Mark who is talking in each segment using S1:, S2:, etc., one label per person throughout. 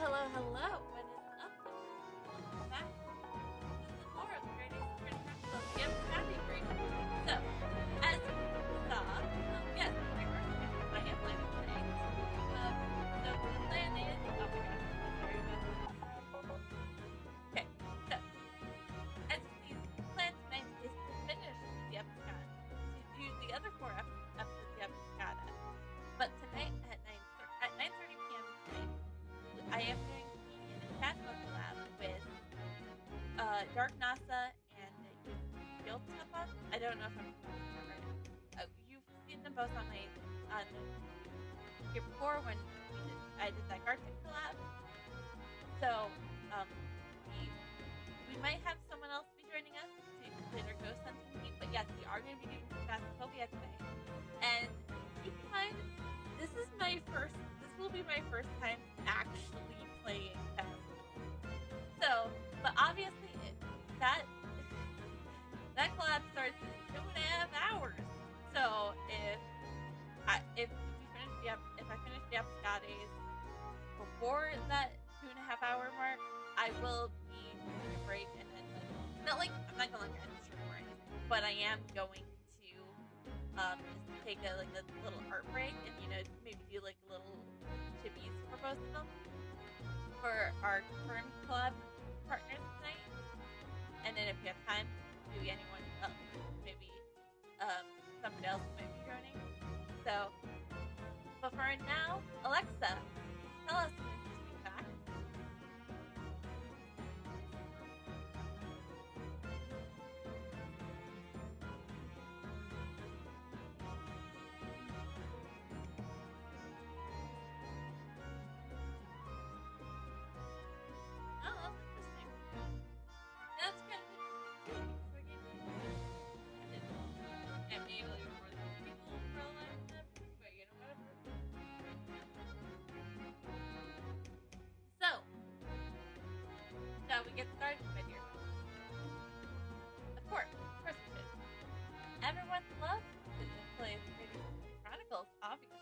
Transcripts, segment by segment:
S1: hello. What is up? Welcome back. This is Laura, the Great Ace Chronicles. Yep, happy break. So, as you saw, yes, we are I am playing today. So the plan is, oh my gosh, sorry about this. Okay, so, as you see, the plan tonight is to finish the episode, to do the other 4 episodes of the episode. But tonight at 9:30 p.m. tonight, I am going to be in a Faceook collab with Dark NASA and Guild Tapa. I don't know if I'm right. You've seen them both on my year before when I did that Gartic collab. So we might have someone else be joining us to complete our ghost hunting team. But yes, we are going to be doing some Phasmophobia today. And keep in mind, this will be my first time actually playing Phasmophobia. So, but obviously that collab starts in 2.5 hours. So if I finish the Escapades before that 2.5 hour mark, I will be taking a break and then I'm not gonna end the stream or anything, but I am going to just take a little art break and maybe do like little chippies for both of them for our current collab partners tonight. And then if we have time, maybe anyone else, maybe somebody else might be joining. So, but for now, Alexa, tell us an interesting fact. Oh, that's interesting. That's kind of interesting. And maybe more than people realize that, but whatever. So, shall we get started, my dear? Of course we should. Everyone loves to play Chronicles, obviously.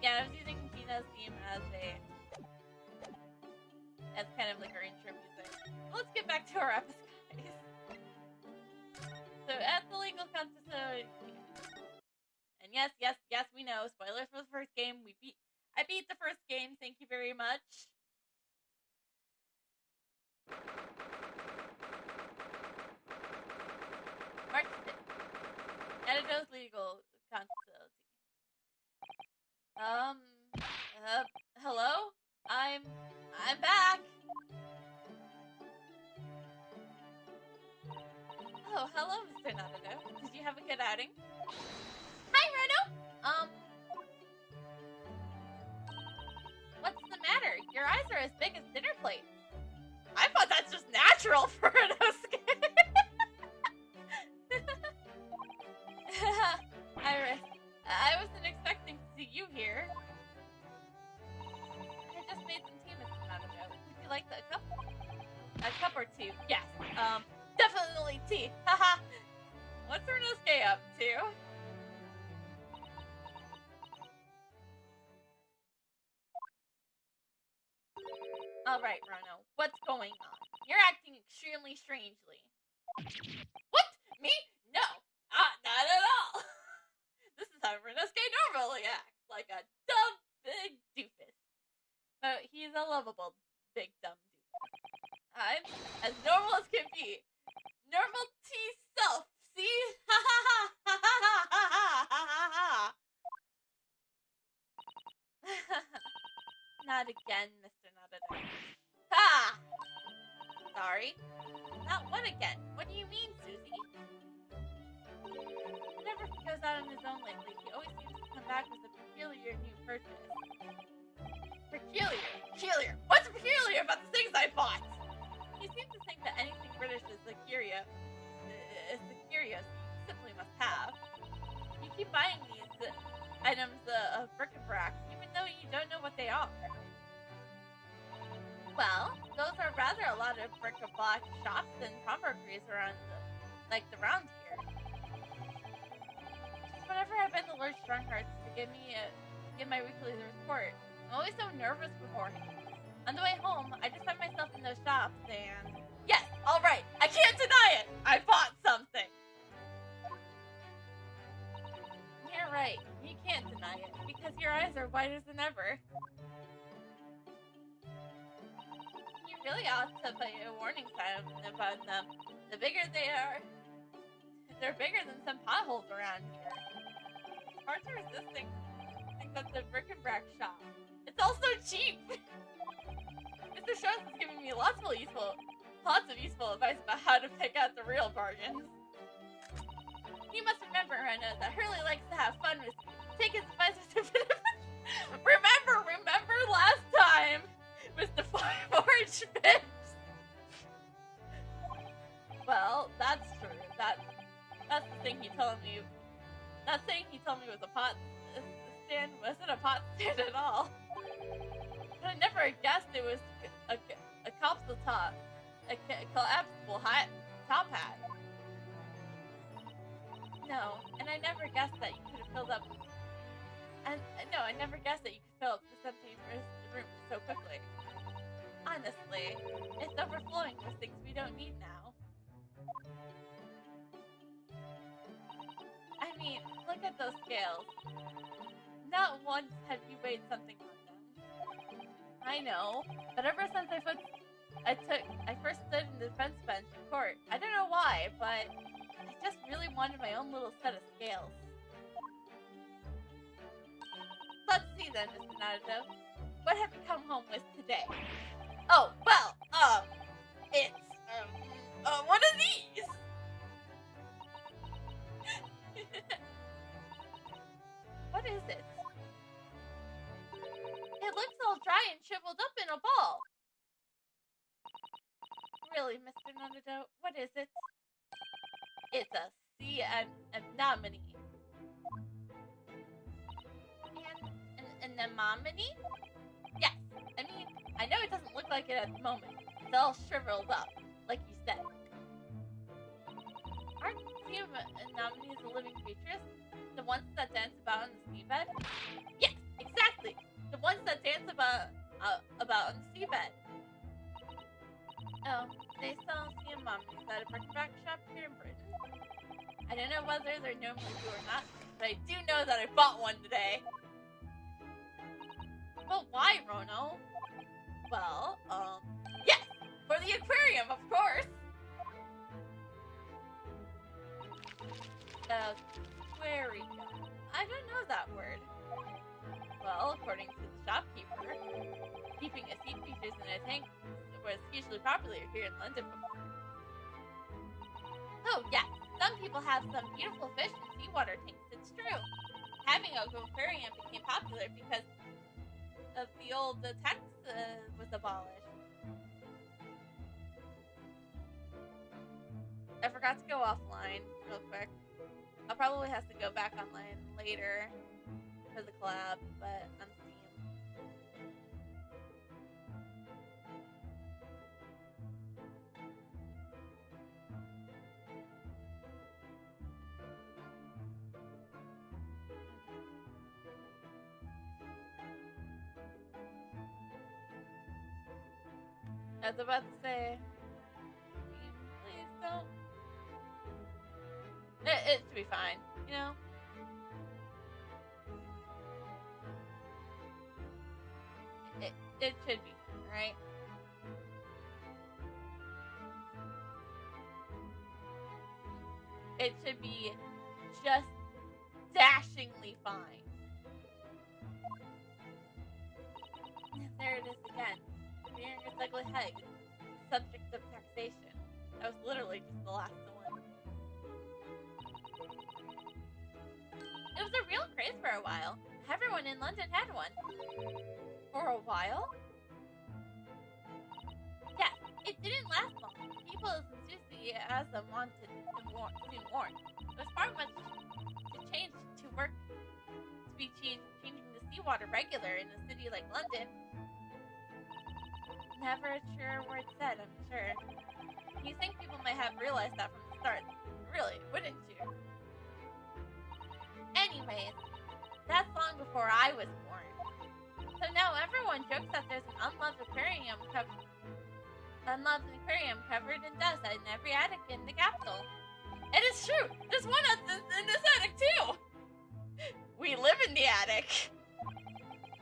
S1: Yeah, I was using Gina's theme as kind of like our intro music. Let's get back to our episode, guys. So, at the legal episode, and yes, we know, spoilers for the first game. I beat the first game, thank you very much. March 5th. Editor's legal consultancy. Hello? I'm back! Oh, hello, Mr. Nadado. Did you have a good outing? Hi, Reno! What's the matter? Your eyes are as big as dinner plates. I thought that's just natural for Renosuke. I wasn't expecting to see you here. I just made some tea, Mr. Nadado. Would you like a cup? A cup or two? Yes. Definitely tea. Haha. What's Renosuke up to? Alright, Rono. What's going on? You're acting extremely strangely. What? Me? No. Not at all. This is how Renosuke normally acts. Like a dumb, big doofus. But he's a lovable, big, dumb doofus. I'm as normal as can be. Normal T self. See? Ha ha ha ha ha ha ha ha. Not again, Mr. Nadado. Ha! Sorry. Not what again? What do you mean, Susie? Whenever he goes out on his own lately, he always seems to come back with a peculiar new purchase. Peculiar? What's peculiar about the things I bought? You seem to think that anything British is the curious simply must have. You keep buying these items of bric-a-brac, even though you don't know what they are. Well, those are rather a lot of bric-a-brac shops and pawnbrokeries around here. Just whenever I've been to Lord Strongheart's to give my weekly report, I'm always so nervous beforehand. On the way home, I just found myself in those shops and... Yes, alright, I can't deny it! I bought something! You're right, you can't deny it, because your eyes are whiter than ever. You really ought to put a warning sign about them. The bigger they are, they're bigger than some potholes around here. It's hard to resist things at the bric-a-brac shop. It's also cheap! Mr. Schultz is giving me lots of useful advice about how to pick out the real bargains. You must remember, Rena, that Hurley likes to have fun with you. Take his advice with a bit of... Remember last time with the 5-orange fips. Well, that's true. That's the thing he told me. That thing he told me was a pot stand wasn't a pot stand at all. But I never guessed it was a collapsible top hat. No, and I never guessed that you could have filled up. And no, I never guessed that you could fill up this empty room so quickly. Honestly, it's overflowing with things we don't need now. I mean, look at those scales. Not once have you weighed something on them. I know, but ever since I first stood in the defense bench in court, I don't know why, but I just really wanted my own little set of scales. Let's see then, Mr. Naruto. What have you come home with today? Oh, well, it's, one of these! What is it? It looks all dry and shriveled up in a ball. Really, Mr. Naruto, what is it? It's a sea anemone. An anemone? Yes. I mean, I know it doesn't look like it at the moment. It's all shriveled up, like you said. Aren't sea anemones the living creatures? The ones that dance about on the seabed? Yes, exactly. The ones that dance about on the seabed. Oh, they sell sea anemones at a bric-a-brac shop here in Britain. I don't know whether they're normally do or not, but I do know that I bought one today. But why, Rono? Well, yes, for the aquarium, of course. Aquarium. I don't know that word. Well, according to the shopkeeper, keeping a sea creatures in a tank was hugely popular here in London before. Oh, yes. Some people have some beautiful fish in seawater tanks, it's true. Having an aquarium became popular because of the old tax was abolished. I forgot to go offline real quick. I'll probably have to go back online later for the collab, but on Steam. I was about to say, please don't. It should be fine, you know? It should be fine, right? It should be just dashingly fine. There it is again. Rearing its ugly head, subject of taxation. That was literally just the last one. It was a real craze for a while. Everyone in London had one. For a while? Yeah, it didn't last long. People's enthusiasm wanted to soon worn. It was far much to change to work to be changing the seawater regular in a city like London. Never a truer word said, I'm sure. You think people might have realized that from the start. Really, wouldn't you? Anyways, that's long before I was born. So now everyone everyone jokes that there's an unloved aquarium covered in dust in every attic in the capital. It is true. There's one in this attic too. We live in the attic.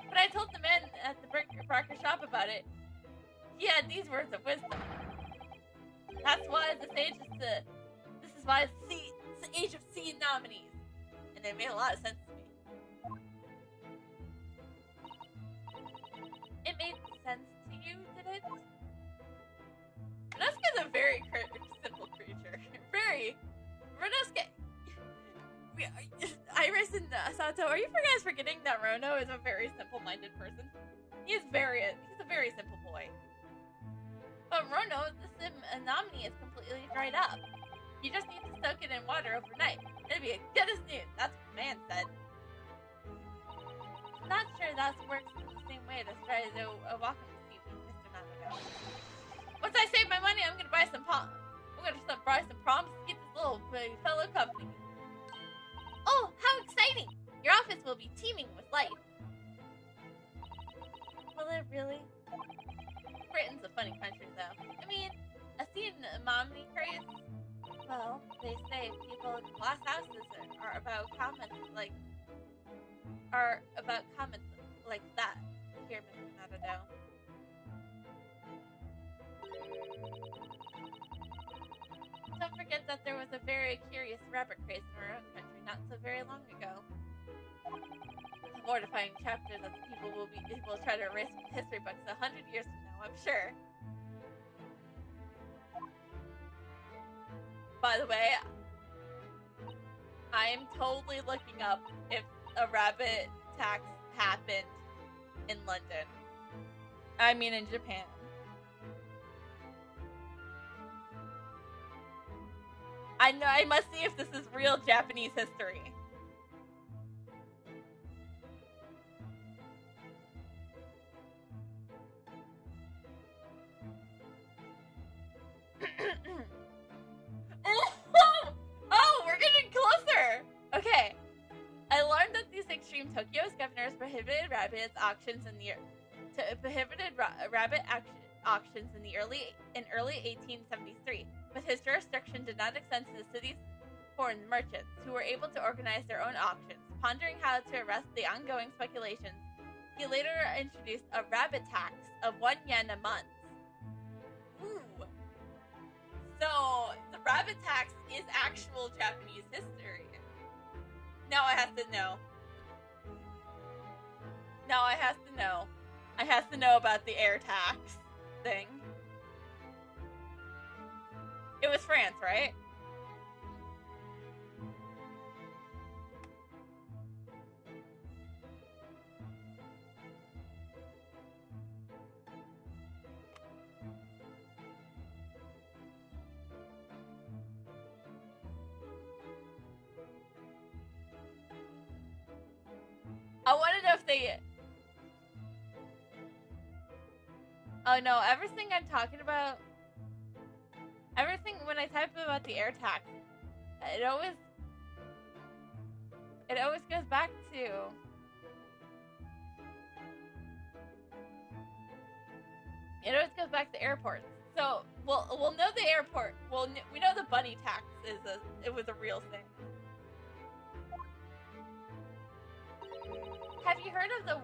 S1: But I told the man at the Barker shop about it. He had these words of wisdom. That's why this is the age of sea nominees. And it made a lot of sense to me. It made sense to you, did it? Renuska's a very simple creature. Renuska. Iris and Sato, are you guys forgetting that Rono is a very simple-minded person? He's a very simple boy. But Rono, this anemone is completely dried up. You just need to soak it in water overnight. It'll be as good as new. That's what the man said. I'm not sure that works the same way to try to walk on the seaweed, Mr. Namago. Once I save my money, I'm gonna buy some proms to get this little fellow company. Oh, how exciting! Your office will be teeming with life. Will it really? Britain's a funny country, though. I mean, a sea anemone craze? Well, they say people in glass houses are about comments like that. Here, Mr. Nadado. Don't forget that there was a very curious rabbit craze in our own country not so very long ago. A mortifying chapter that people will try to erase from history books 100 years from now, I'm sure. By the way, I am totally looking up if a rabbit tax happened in London. I mean in Japan. I must see if this is real Japanese history. Oh, we're getting closer! Okay. I learned that these extreme Tokyo's governors prohibited rabbit auctions in early 1873, but his jurisdiction did not extend to the city's foreign merchants, who were able to organize their own auctions. Pondering how to arrest the ongoing speculations, he later introduced a rabbit tax of 1 yen a month. Ooh. So, the rabbit tax is actual Japanese history. Now I have to know. I have to know about the air tax thing. It was France, right? I want to know if they... Oh no, everything I'm talking about... Everything, when I type about the air tax, it always goes back to... It always goes back to airports. So, we'll know the airport. We know the bunny tax it was a real thing. Have you heard of the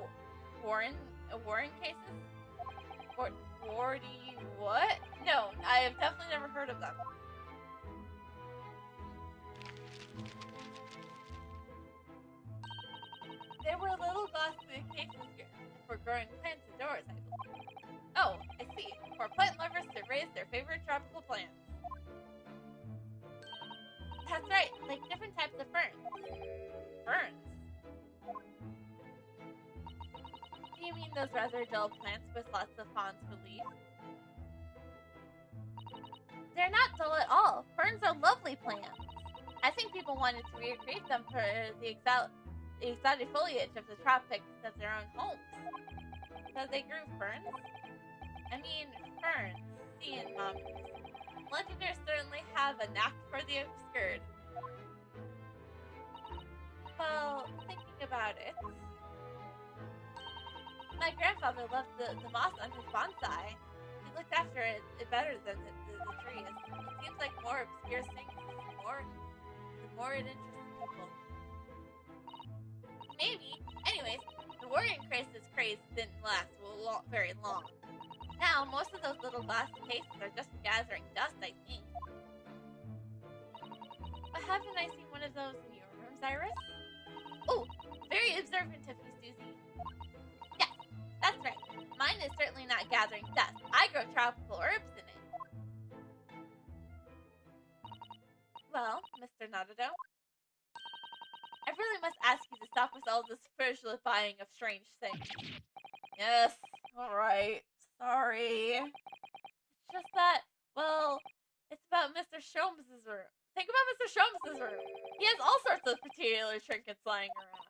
S1: Warren cases? Wardy what? No, I have definitely never heard of them. They were little glass cases for growing plants indoors, I believe. Oh, I see. For plant lovers to raise their favorite tropical plants. That's right, like different types of ferns. Ferns? Do you mean those rather dull plants with lots of fronds for leaves? They're not dull at all. Ferns are lovely plants. I think people wanted to recreate them for the exotic foliage of the tropics of their own homes. So they grew ferns? I mean, ferns, sea anemones. Londoners certainly have a knack for the obscured. Well, thinking about it... My grandfather loved the moss on his bonsai. He looked after it better than the trees. It seems like more obscure things, the more it interests people. Maybe. Anyways, the worrying craze didn't last very long. Now, most of those little glass cases are just gathering dust, I think. But haven't I seen one of those in your rooms, Iris? Oh, very observant of you, Susie. Yes, that's right. Mine is certainly not gathering dust. I grow tropical herbs in it. Well, Mr. Nadado, I really must ask you to stop with all this frivolous buying of strange things. Yes, alright. Sorry. It's just that, well, it's about Mr. Sholmes' room. Think about Mr. Sholmes' room. He has all sorts of particular trinkets lying around.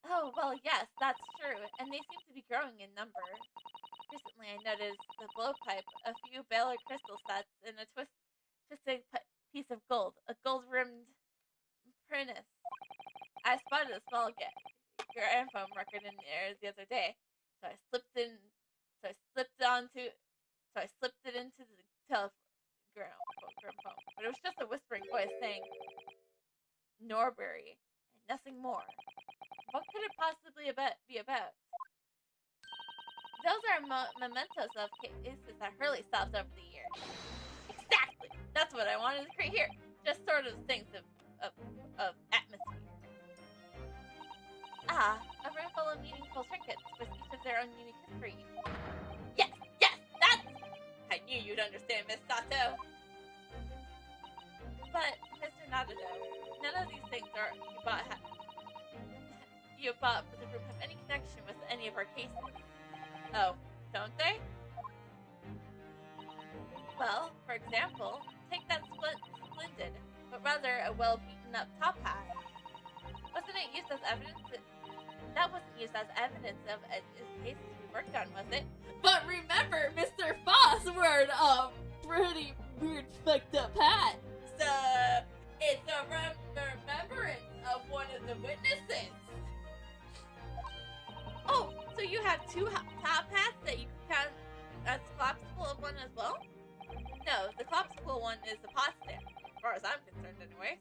S1: Oh, well, yes, that's true, and they seem to be growing in number. Recently, I noticed the blowpipe, a few Baylor crystal sets, and a twisted piece of gold, a gold-rimmed prentice. I spotted a small gramophone record in there the other day, so I slipped it into the gramophone, but it was just a whispering voice saying Norbury, and nothing more. What could it possibly be about? Those are mementos of cases that Hurley solved over the years. Exactly! That's what I wanted to create here. Just sort of things of atmosphere. Ah, a room full of meaningful trinkets with each of their own unique history. Yes, that's... I knew you'd understand, Miss Sato. But, Mr. Nadado, none of these things you bought for the group have any connection with any of our cases. Oh, don't they? Well, for example, take that splendid, but rather a well-beaten-up top hat. Wasn't it used as evidence? That wasn't used as evidence of a cases we worked on, was it? But remember, Mr. Foss wore a pretty weird, fucked up hat. So, it's a remembrance of one of the witnesses. Oh, so you have two top hats that you can count as collapsible of one as well? No, the collapsible one is the pot stand, as far as I'm concerned anyway.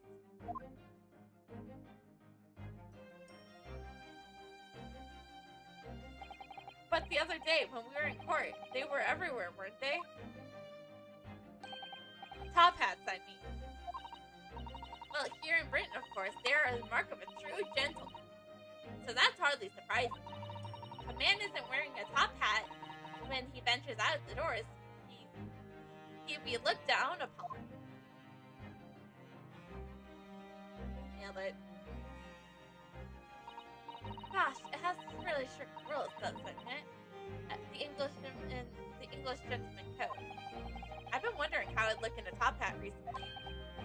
S1: But the other day, when we were in court, they were everywhere, weren't they? Top hats, I mean. Well, here in Britain, of course, they are a mark of a true gentleman. So that's hardly surprising. If a man isn't wearing a top hat when he ventures out the doors, he'd be looked down upon. Nailed it. Gosh, it has really strict rules, doesn't it? The English gentleman code. I've been wondering how I'd look in a top hat recently.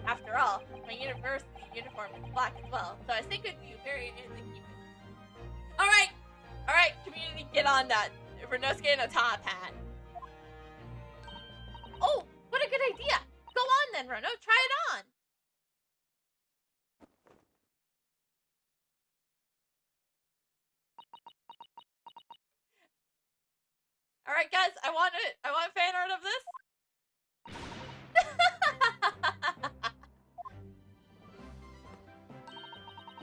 S1: After all, my university uniform is black as well, so I think it'd be very in the keeping. Alright, community, get on that. Renosuke in a top hat. Oh, what a good idea! Go on then, Rono, try it on! Alright guys, I want fan art of this.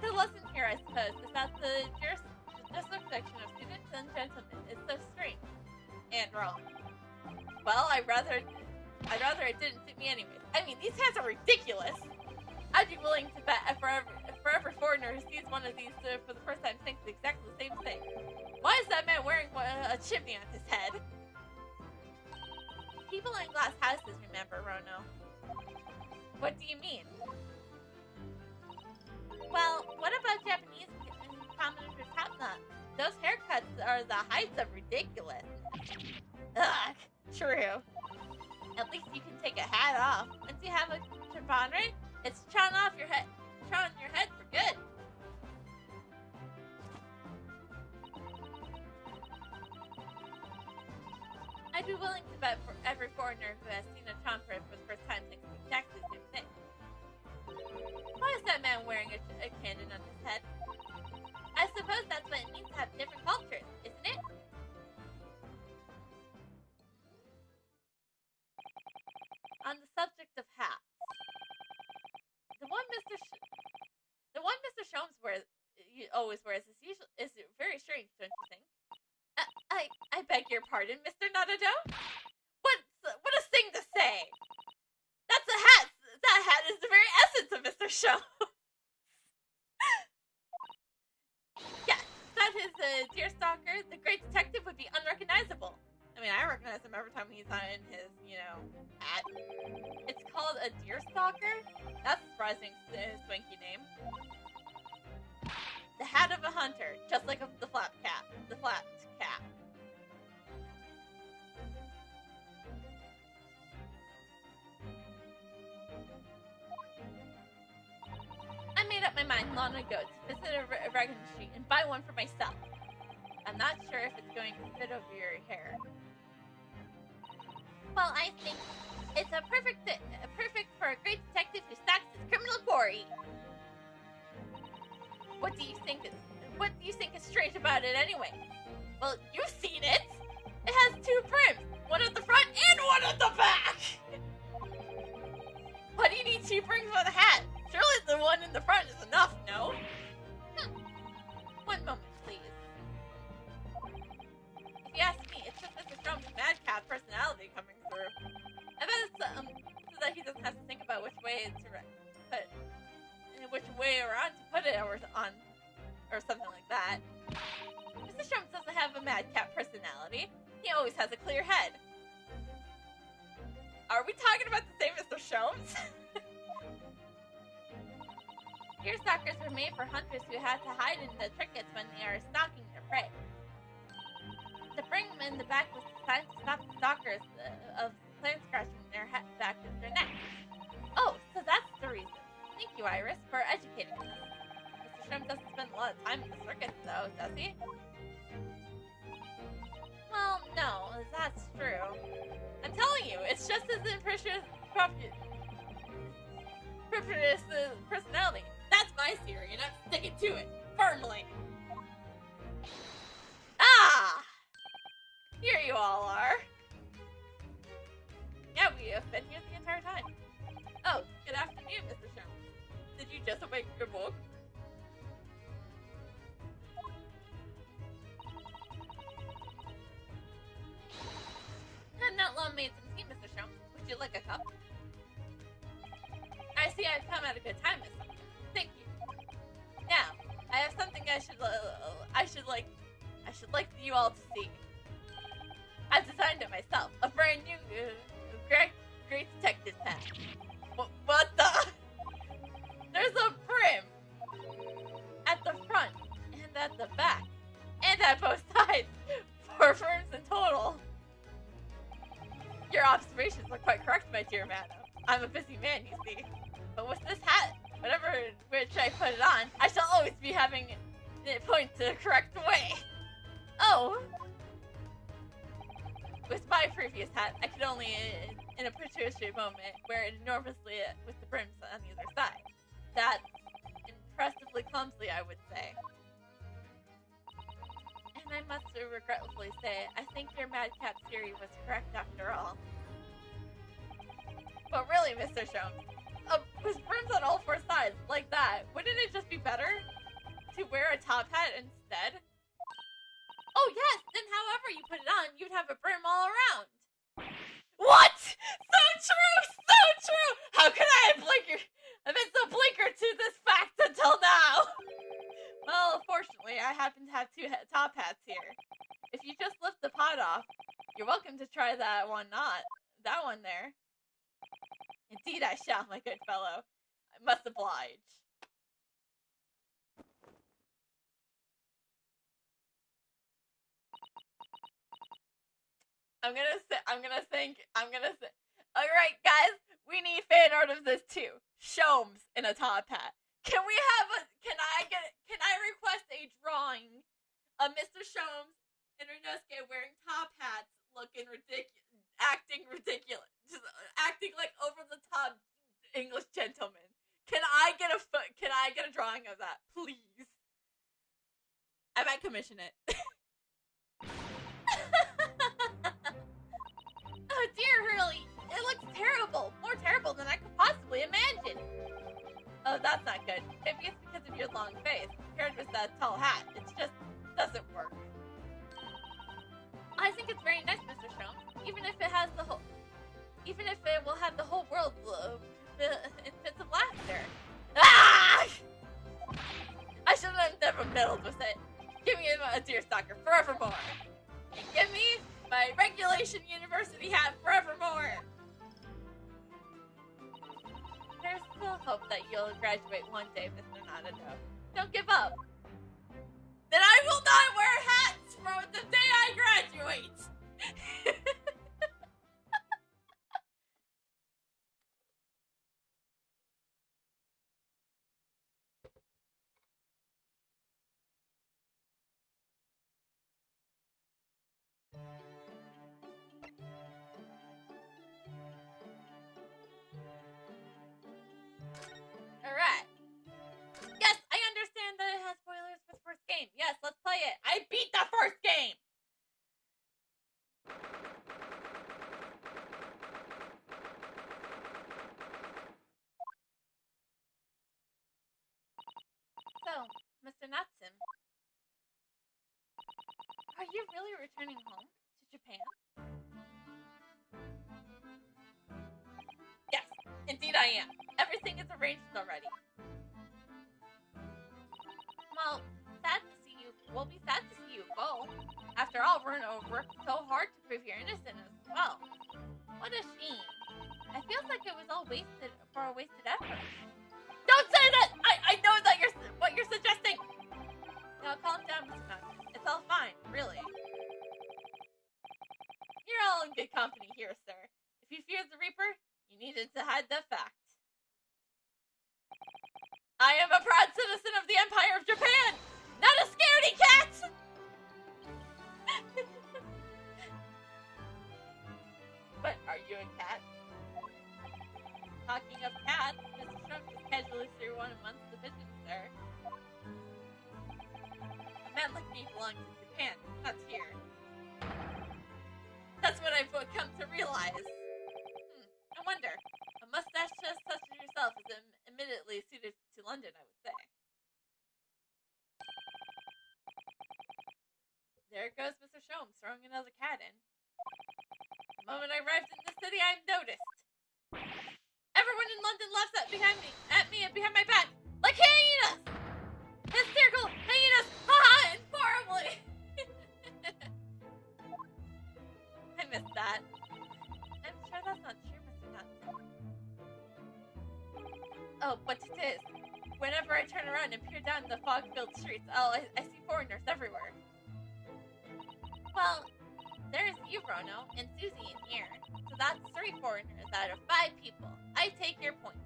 S1: The lesson here, I suppose, is that the jurisdiction of students and gentlemen is so strange and wrong. Well, I'd rather it didn't suit me anyways. I mean, these hats are ridiculous. I'd be willing to bet for every foreigner who sees one of these for the first time thinks exactly the same thing. Why is that man wearing a chimney on his head? People in glass houses, remember, Rono. What do you mean? Well, what about Japanese commoners or top-knot? Those haircuts are the heights of ridiculous. Ugh, true. At least you can take a hat off. Once you have a turban, it's drawn off your head for good. I'd be willing to bet for every foreigner who has seen a chanfred for the first time thinks exactly the same thing. Why is that man wearing a cannon on his head? I suppose that's what it means to have different cultures, isn't it? always wears is very strange, don't you think? I beg your pardon, Mr. Nadado? What a thing to say! That's a hat! That hat is the very essence of Mr. Show! Yes, that is Deerstalker, the great detective, would be unrecognizable. I mean, I recognize him every time he's on his, hat. It's called a Deerstalker? That's a surprising swanky name. The hat of a hunter, just like the flat cap. The flat cap. I made up my mind long ago to visit a Regan Street and buy one for myself. I'm not sure if it's going to fit over your hair. Well, I think it's perfect for a great detective who stacks his criminal quarry. What do you think is strange about it anyway? Well, you've seen it. It has two brims, one at the front and one at the back. Why do you need two brims for the hat? Surely the one in the front is enough, no? One moment, please. If you ask me, it's just Mr. Strom's madcap personality coming through. I bet it's so that he doesn't have to think about which way around to put it or something like that. Mr. Strom doesn't have a madcap personality. He always has a clear head. Are we talking about the same Mr. Sholmes? Deerstalkers were made for hunters who had to hide in the thickets when they are stalking their prey. The bring in the back was designed to stop the stalkers of plant scratching their back of their neck. Oh, so that's the reason. Thank you, Iris, for educating us. Mr. Shrimp doesn't spend a lot of time in the circus, though, does he? Well, no, that's true. I'm telling you, it's just as impressive personality. That's my theory, and I'm sticking to it firmly. Ah! Here you all are. Yeah, we have been here the entire time. Oh, good afternoon, Mr. Sherman. Did you just awake your book? Not long made some tea, Mr. Sherman. Would you like a cup? I see I've come at a good time, Miss. Thank you. Now, I have something I should like you all to see. I've designed it myself. A brand new, great detective hat. What the? There's a brim at the front and at the back and at both sides. 4 brims in total. Your observations are quite correct, my dear madam. I'm a busy man, you see. But with this hat, whatever which I put it on, I shall always be having it point the correct way. Oh! With my previous hat, I could only, in a precocious moment, wear it enormously with the brims on either side. That's impressively clumsy, I would say. And I must regretfully say, I think your madcap theory was correct after all. But really, Mr. Sholmes, with brims on all 4 sides, like that, wouldn't it just be better to wear a top hat instead? Oh yes, then however you put it on, you'd have a brim all around. What? So true, so true! How could I have I've been so blinkered to this fact until now? Well, fortunately, I happen to have 2 top hats here. If you just lift the pot off, you're welcome to try that one there. Indeed I shall, my good fellow. I must oblige. I'm gonna say, alright guys, we need fan art of this too. Sholmes in a top hat. Can I request a drawing of Mr. Sholmes and Renosuke wearing top hats, acting ridiculous, just acting like over the top English gentlemen. Can I get a drawing of that, please? I might commission it. Oh dear, Hurley, it looks terrible. More terrible than I could imagine. Oh, that's not good. Maybe it's because of your long face. Paired with that tall very nice, Mr. Sholmes. Even if it will have the whole world in fits of laughter. Ah! I should have never meddled with it. Give me a deerstalker forevermore. And give me my regulation university hat forevermore. There's still hope that you'll graduate one day, Mr. Nadado. Don't give up. Then I will not wear hats for the day I graduate. Alright. Yes, I understand that it has spoilers for the first game. Yes, let's play it. I beat the first game! So, Mr. Natsim, are you really returning home to Japan? Yes, indeed I am. Everything is arranged already. Well, we'll be sad to see you go. After all, Bruno worked so hard to prove you're innocent as well. What a shame. I feel like it was all wasted for a wasted effort. Don't say that! I know that what you're suggesting! Now calm down, Mr. Natsim. It's all fine, really. You're all in good company here, sir. If you feared the Reaper, you needed to hide the fact. I am a proud citizen of the Empire of Japan, not a scaredy cat! But are you a cat? Talking of cats, Mr. Trump just casually threw one amongst the pigeons, sir. A man like me belongs in Japan, not here. That's what I've come to realize. I wonder. A mustache just such as yourself is admittedly suited to London, I would say. There goes Mr. Sholmes throwing another cat in. The moment I arrived in the city, I'm noticed. Everyone in London laughs at me and behind my back, like hyenas! Hysterical hyenas! Haha! And horribly! I missed that. I'm sure that's not true, Mr. Natsim. Oh, but it is. Whenever I turn around and peer down the fog-filled streets, I see foreigners everywhere. Well, there's you, Bruno, and Susie in here. So that's 3 foreigners out of 5 people. I take your point.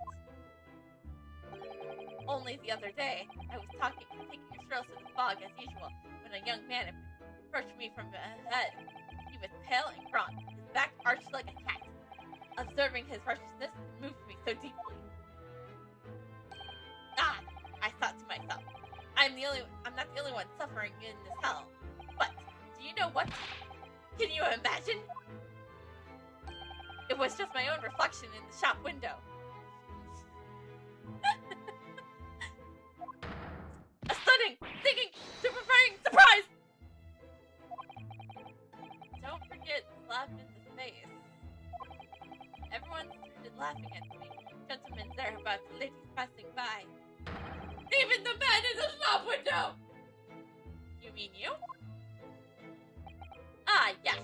S1: Only the other day, I was taking a stroll through the fog as usual, when a young man approached me from ahead. He was pale and gaunt, his back arched like a cat. Observing his righteousness moved me so deeply. Ah, I thought to myself, I'm not the only one suffering in this hell. But do you know what? Can you imagine? It was just my own reflection in the shop window. A stunning, singing, stupefying surprise! Don't forget slap in the face. Everyone started laughing at me. Gentlemen there about the ladies passing by. Even the man in the shop window! You mean you? Ah, yes.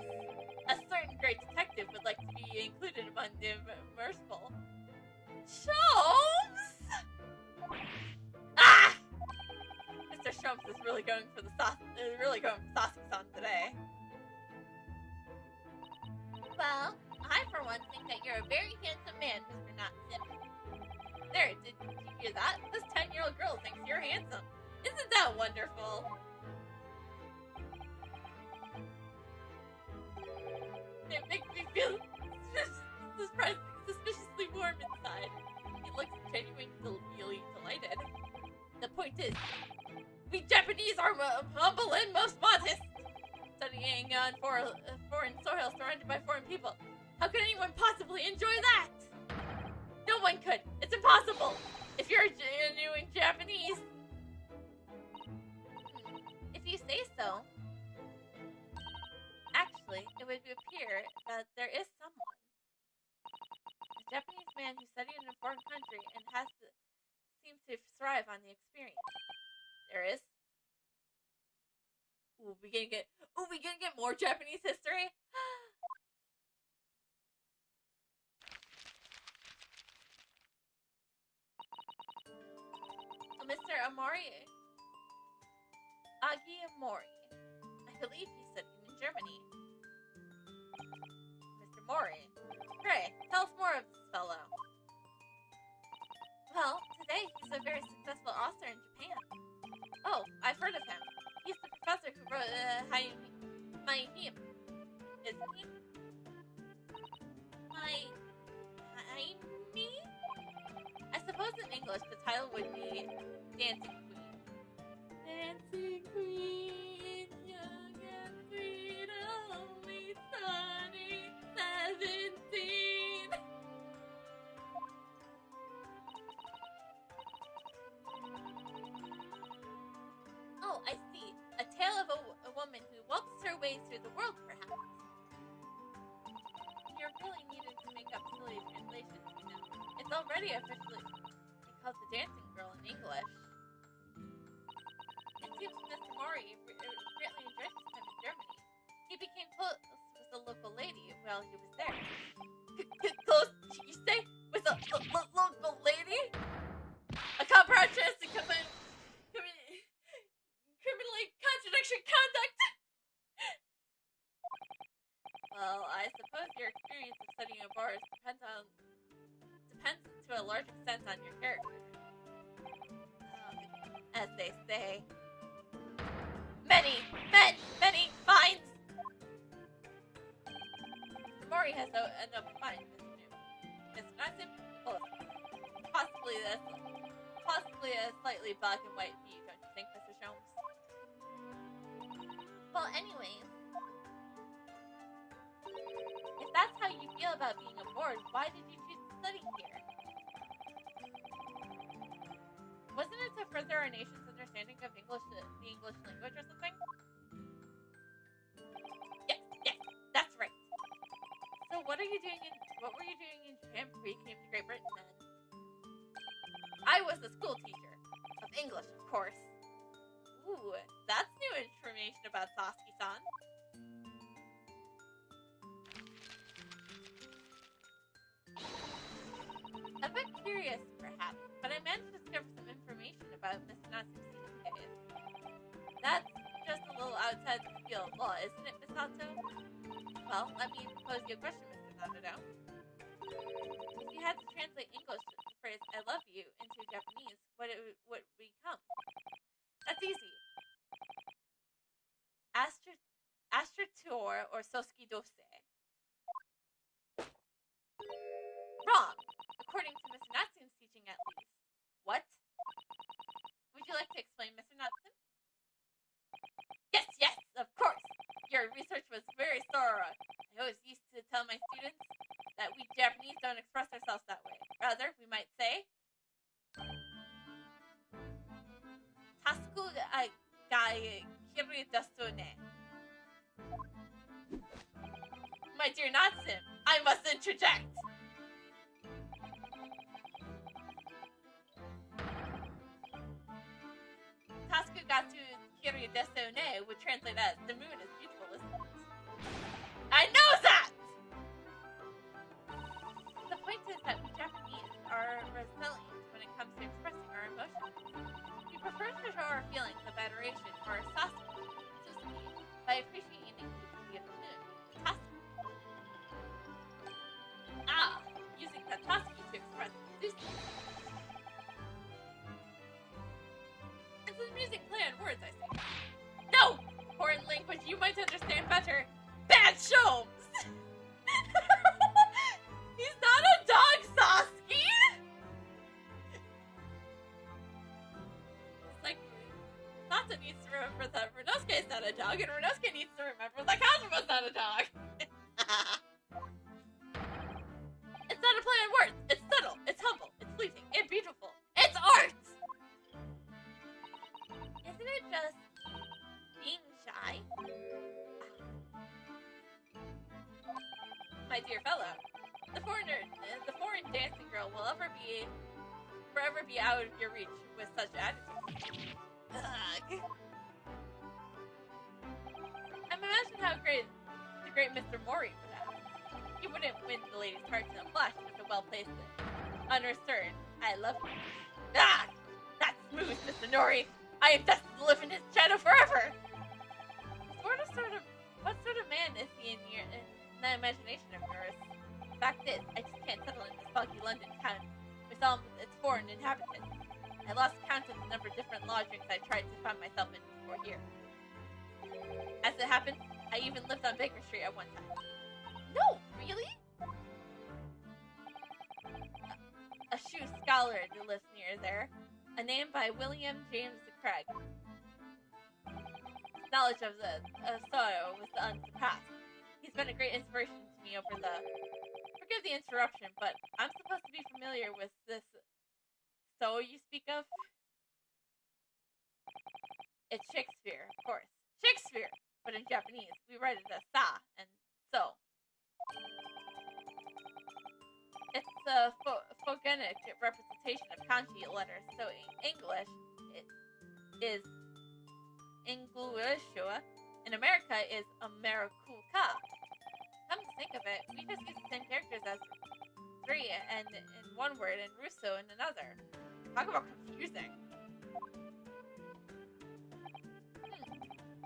S1: A certain great detective would like to be included among the merciful. Sholmes! Ah! Mr. Sholmes is really going for saucy on today. Well, I for one think that you're a very handsome man, Mr. Natsim. There, did you hear that? This 10-year-old girl thinks you're handsome. Isn't that wonderful? It makes me feel suspiciously warm inside. He looks genuinely delighted. The point is, we Japanese are humble and most modest. Studying on foreign soil surrounded by foreign people. How could anyone possibly enjoy that? No one could. It's impossible. If you're genuine Japanese. If you say so. Actually, Actually, it would appear that there is someone. A Japanese man who studied in a foreign country and seems to thrive on the experience. There is. Ooh, we gonna get more Japanese history? Mr. Agi Amori. I believe he studied in Germany. Mr. Mori. Pray, tell us more of this fellow. Well, today he's a very successful author in Japan. Oh, I've heard of him. He's the professor who wrote My Hime, isn't he? My Hime? I suppose in English the title would be Dancing Queen. Dancing Queen, young and sweet, only sunny 17. Oh, I see. A tale of a woman who walks her way through the world, perhaps. You're really needed to make up silly translations, you know. It's already officially called the Dancing Girl in English. It seems Mr. Mori greatly enjoyed his time in Germany. He became close with a local lady while he was there. Close, you say? With a local lady? A comprehensive criminally contradictory conduct? Well, I suppose your experience of studying abroad depends to a large extent on your character. As they say, many finds. Mori has an open mind, Miss Natsu. Possibly a slightly black and white view, don't you think, Mr. Sholmes? Well, anyways, if that's how you feel about being aboard, why did you choose to study here? Wasn't it to further our nation's understanding of the English language or something? Yes, that's right. So what were you doing in Japan before you came to Great Britain then? I was a school teacher. Of English, of course. Ooh, that's new information about Sasuke-san. A bit curious, perhaps, but I managed to discover some information about Miss Natsu's teaching days. That's just a little outside the field of law, isn't it, Miss Hato? Well, let me pose you a question, Mr. Nanado. If you had to translate English the phrase "I love you" into Japanese, what would become? That's easy. Astrator or Sosuke Dose. Wrong. According to Mr. Natsun's teaching, at least. What? Would you like to explain, Mr. Natsun? Yes, of course. Your research was very thorough. I always used to tell my students that we Japanese don't express ourselves that way. Rather, we might say, Tasuku ga kiri desu ne. My dear Natsun, I must interject. Tasuku ga kiri desu ne would translate as the moon is beautiful, isn't it? I know that! The point is that we Japanese are resilient when it comes to expressing our emotions. We prefer to show our feelings of adoration for Suzuki by appreciating the beauty of the moon, Tasuku. Using the Tasuku to express Suzuki. It's a music play on words, I see. No! Foreign language you might understand better. Bad Sholmes! He's not a dog, Sasuke! It's like, Sata needs to remember that Renosuke is not a dog, and Renosuke needs to remember that Kazuma's not a dog. It's not a play on words. It's subtle. It's humble. It's pleasing. It's beautiful. It's art! Isn't it just being shy? My dear fellow, the foreign dancing girl will forever be out of your reach with such attitude. Ugh. Imagine how great the great Mr. Mori would have. He wouldn't win the lady's heart in a flash with a well-placed on her stern. I love you. Ah! That's smooth, Mr. Nori. I am destined to live in his shadow forever. What sort of man is he in the imagination of yours? The fact is, I just can't settle in this funky London town with all its foreign inhabitants. I lost count of the number of different lodgings I tried to find myself in before here. As it happened, I even lived on Baker Street at one time. No, really? A shoe scholar who lives near there, a name by William James Craig. His knowledge of the soil was unsurpassed. He's been a great inspiration to me over the... Forgive the interruption, but I'm supposed to be familiar with this so you speak of? It's Shakespeare, of course. Shakespeare! But in Japanese, we write it as sa and so. It's a phonemic representation of kanji letters, so in English, it is English. In America, is Americuka. Come to think of it, we just use the same characters as three and in one word and Russo in another. Talk about confusing.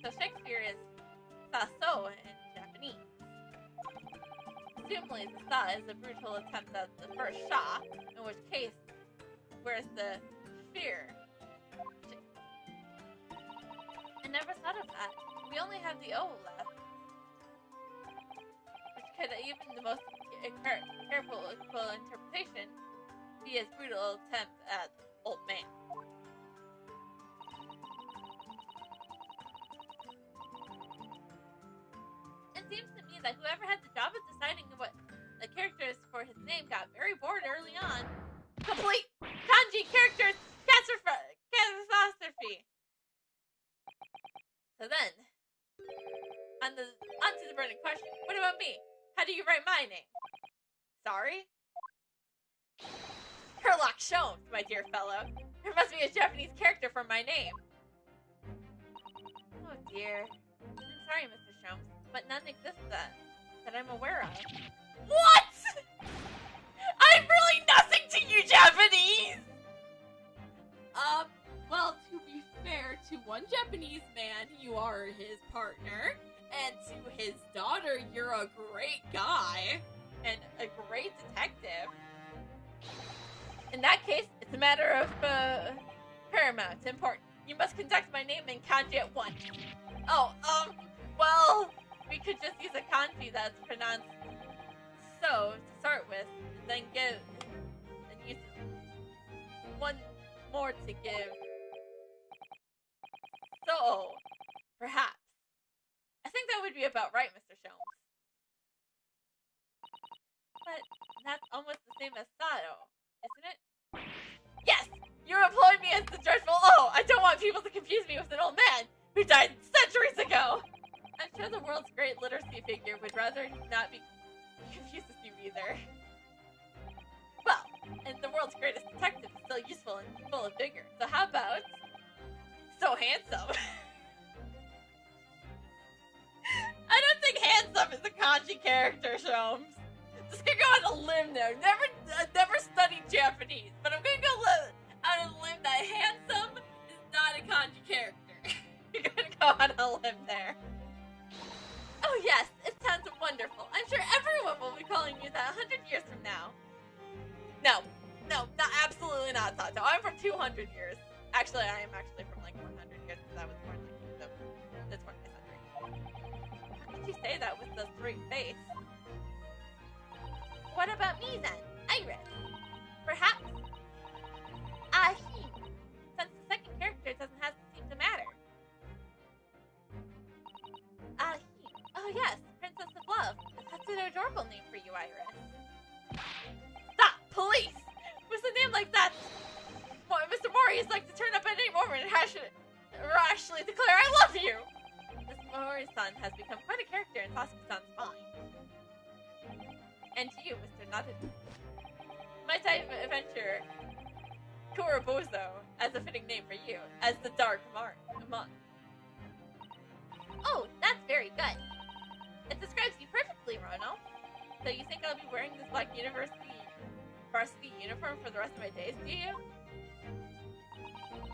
S1: So Shakespeare is saso in Japanese. Presumably the sa is a brutal attempt at the first sha, in which case, where's the fear? I never thought of that. We only have the O left. Which could, even the most careful interpretation, be as brutal attempt at old man. It seems to me that whoever had the job of deciding what the characters for his name got very bored early on. Complete kanji characters catastrophe. So then, on to the burning question. What about me? How do you write my name? Sorry? Herlock Sholmes, my dear fellow. There must be a Japanese character for my name. Oh dear. I'm sorry, Mr. Sholmes, but none exists that I'm aware of. What?! I'm really nothing to you, Japanese!
S2: Well, to be fair, to one Japanese man, you are his partner, and to his daughter, you're a great guy,
S1: and a great detective. In that case, it's a matter of, paramount importance. You must conduct my name in kanji at once. Oh, well, we could just use a kanji that's pronounced so to start with, and then use one more to give. So, perhaps. I think that would be about right, Mr. Sholmes. But that's almost the same as Sato, isn't it? Yes! You employed me as the dreadful I don't want people to confuse me with an old man who died centuries ago! I'm sure the world's great literacy figure would rather not be confused with you either. Well, and the world's greatest detective is still useful and full of vigor, so how about... so handsome? I don't think handsome is a kanji character, Sholmes. Just gonna go on a limb there. Never studied Japanese, but I'm gonna go on a limb that handsome is not a kanji character. You're gonna go on a limb there. Oh yes, it sounds wonderful. I'm sure everyone will be calling you that 100 years from now. No, not absolutely not, Sato. I'm from 200 years. Actually, I am actually from like 100 years because I was born like the 20th century. How could you say that with the straight face? What about me then, Iris? Perhaps Ahim, since the second character doesn't have to seem to matter. Ahim. Oh yes, Princess of Love. That's an adorable name for you, Iris. Stop, police! With a name like that, Mr. Mori is like to turn up at any moment and rashly declare, I love you! Mr. Mori's son has become quite a character in Sasuke-san's mind. And to you, Mr. Notted. My time adventure, Kurobozo, as a fitting name for you, as the Dark Monk. Oh, that's very good. It describes you perfectly, Rono. So you think I'll be wearing this black varsity uniform for the rest of my days, do you?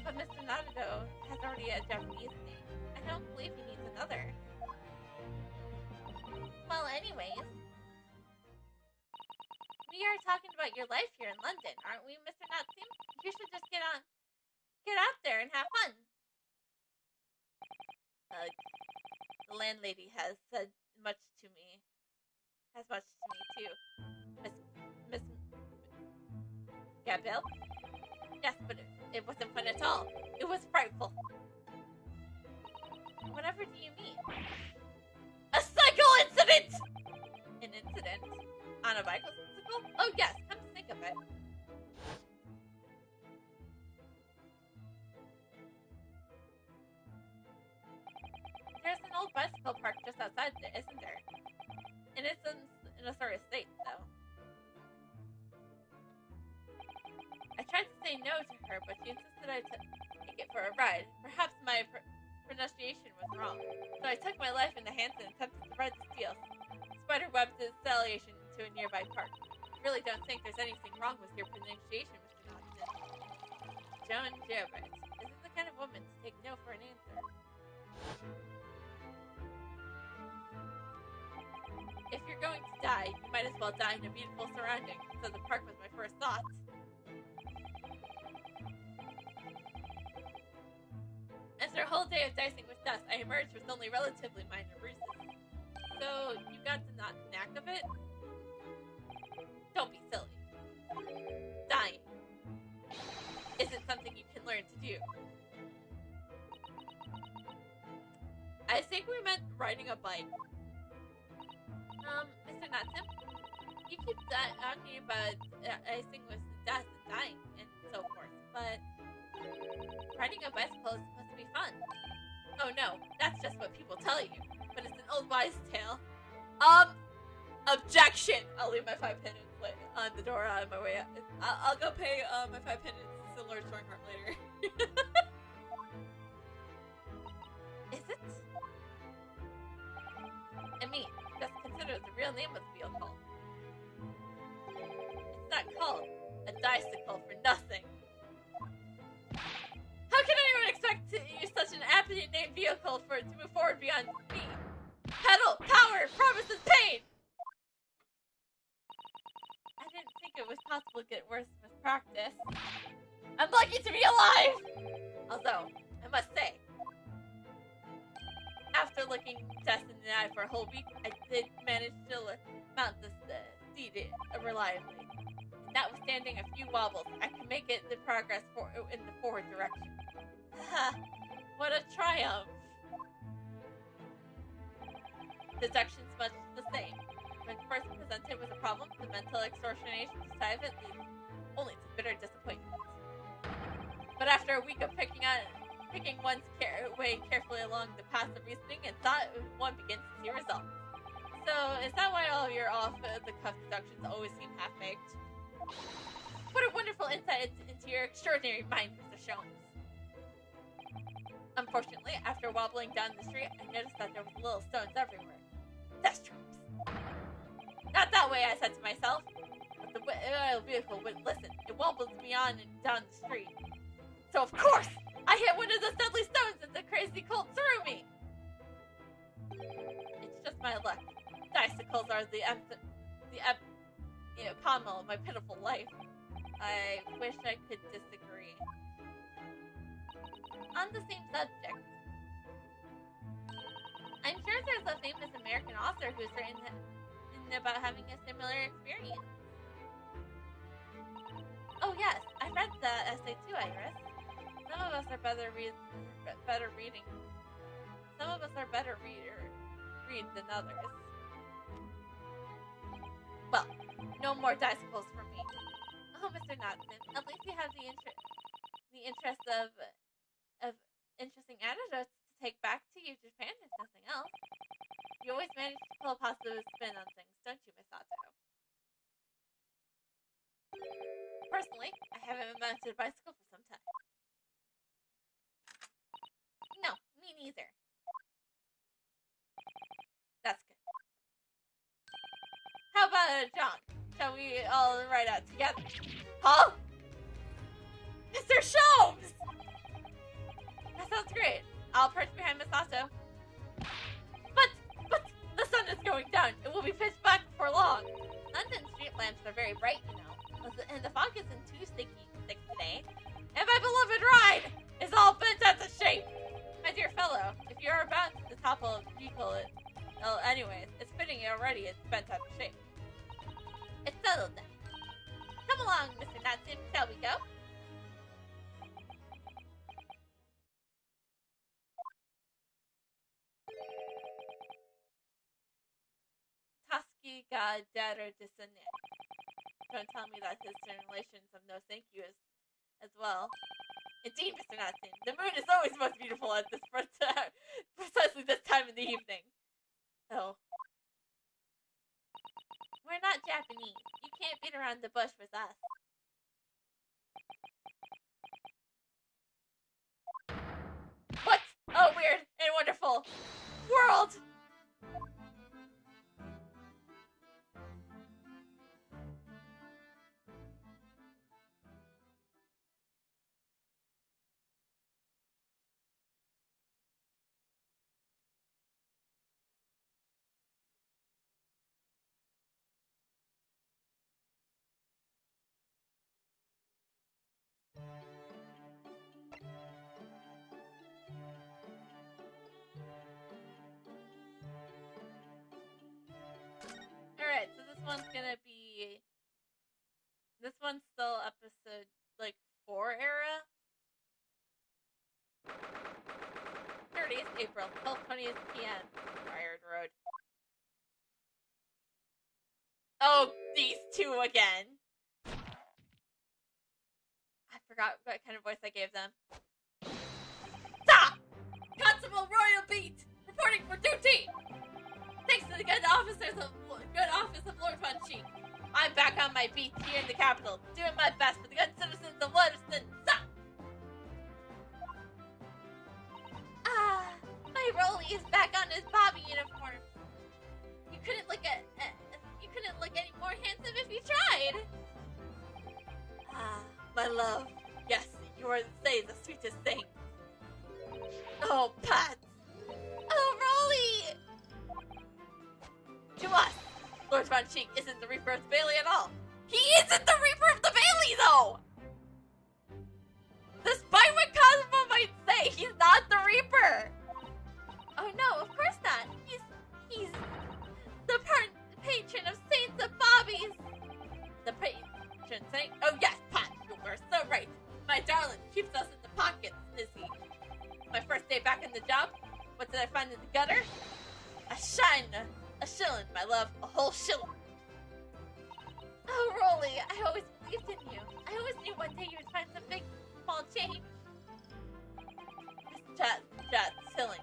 S1: But Mr. Naruto has already a Japanese name. I don't believe he needs another. Well, anyways, we are talking about your life here in London, aren't we, Mr. Natsume? You should just get out there and have fun. The landlady has said much to me. Has much to me too, Miss Gabrielle. Yes, but it wasn't fun at all. It was frightful. Whatever do you mean? A cycle incident! An incident? On a bicycle? Oh yes, come to think of it. There's an old bicycle park just outside there, isn't there? And it's in a sort of state, though. I tried to say no to her, but she insisted I take it for a ride. Perhaps my pronunciation was wrong. So I took my life in the hands and attempted to ride the steel spiderweb's installation to a nearby park. I really don't think there's anything wrong with your pronunciation, Mr. Dodson. Joan Jarrett isn't the kind of woman to take no for an answer. If you're going to die, you might as well die in a beautiful surrounding. So the park was my first thought. After a whole day of dicing with dust, I emerged with only relatively minor bruises. So, you got the knack of it? Don't be silly. Dying isn't something you can learn to do. I think we meant riding a bike. Mr. Natsume, you keep talking about icing with death and dying and so forth, but riding a bicycle is supposed to be fun. Oh no, that's just what people tell you, but it's an old wives' tale. Objection! I'll leave my 5 pennies on the door on my way out. I'll go pay my 5 pennies to Lord Stormheart later. Is it? I mean, that's considered the real name of the vehicle. It's not called a dicycle for nothing. How can anyone expect to use such an aptly named vehicle for it to move forward beyond speed? Pedal, power, promises pain! I didn't think it was possible to get worse with practice. I'm lucky to be alive! Although, I must say, after looking Tess in the eye for a whole week, I did manage to mount the steed reliably. And notwithstanding a few wobbles, I could make it the progress in the forward direction. What a triumph! Deduction's much the same. When first presented with a problem, the mental extortionation to solve it leads only to bitter disappointment. But after a week of picking one's way carefully along the path of reasoning and thought, one begins to see results. So, is that why all of your off-the-cuff deductions always seem half-baked? What a wonderful insight into your extraordinary mind, Mr. Jones. Unfortunately, after wobbling down the street, I noticed that there was little stones everywhere. Death traps. Not that way, I said to myself. But the vehicle wouldn't listen. It wobbled me on and down the street. So of course, I hit one of the deadly stones and the crazy colt threw me. It's just my luck. Bicycles are the pommel of my pitiful life. I wish I could disagree. On the same subject, I'm sure there's a famous American author who's written about having a similar experience. Oh yes, I read the essay too, Iris. Some of us are better reading. Some of us are better read than others. Well, no more bicycles for me. Oh, Mr. Natsume, at least you have the interest of interesting anecdotes to take back to you, Japan, if nothing else. You always manage to pull a positive spin on things, don't you, Misato? Personally, I haven't mounted a bicycle for some time. No, me neither. That's good. How about a jaunt? Shall we all ride out together? Huh? Mr. Sholmes! That sounds great. I'll perch behind Miss Otto. But the sun is going down. It will be pitch black before long. London street lamps are very bright, you know. And the fog isn't too thick today. And my beloved ride is all bent out of shape. My dear fellow, if you're about to topple a vehicle, anyways, it's fitting already. It's bent out of shape. It's settled then. Come along, Mr. Natson. Shall we go? Toski got dadder dissonant. Don't tell me that his relations of no thank you as well. Indeed, Mr. Natson, the moon is always most beautiful at this precisely this time in the evening. Oh. We're not Japanese. You can't beat around the bush with us. What a weird and wonderful world! Alright, so this one's still episode, 4 era? 30th April, 12:20 p.m. Iron Road. Oh, these two again. I forgot what kind of voice I gave them. Stop! Constable Royal Beat, reporting for duty! Thanks to the good office of Lord Von Cheek. I'm back on my beat here in the capital, doing my best for the good citizens of Ludderston. Stop! My Rolly is back on his Bobby uniform. You couldn't look any more handsome if you tried. My love. Yes, you are the sweetest thing. Oh, Pat. Oh, Rolly. To us, Lord Von Cheek isn't the Reaper of the Bailey at all. He isn't the Reaper of the Bailey, though! Despite what Cosmo might say, he's not the Reaper! Oh no, of course not. He's the patron of Saints and Bobbies. The patron saint? Oh yes, Pat, you were so right. My darling keeps us in the pockets, is he? My first day back in the job, what did I find in the gutter? A shilling, my love, a whole shilling. Oh, Rolly, I always believed in you. I always knew one day you would find some big, small change. Just shilling.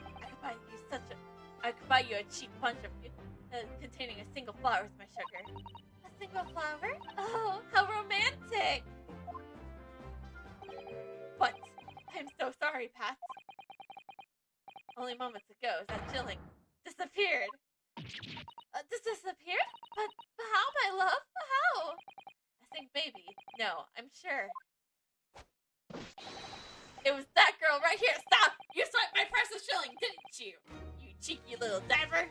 S1: I could buy you a cheap bunch of containing a single flower with my sugar. A single flower? Oh, how romantic! But I'm so sorry, Pat. Only moments ago, that shilling disappeared. Disappeared? But how, my love? How? I think maybe. No, I'm sure. It was that girl right here. Stop! You swiped my precious shilling, didn't you? You cheeky little diver.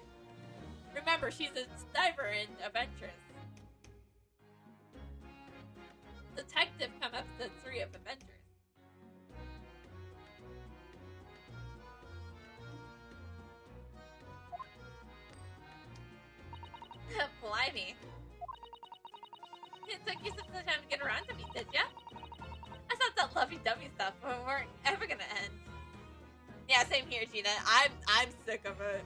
S1: Remember, she's a diver in Adventures. Detective come episode 3 of Adventures. Blimey. It took you some time to get around to me, did ya? I thought that lovey-dovey stuff weren't ever gonna end. Yeah, same here, Gina. I'm sick of it.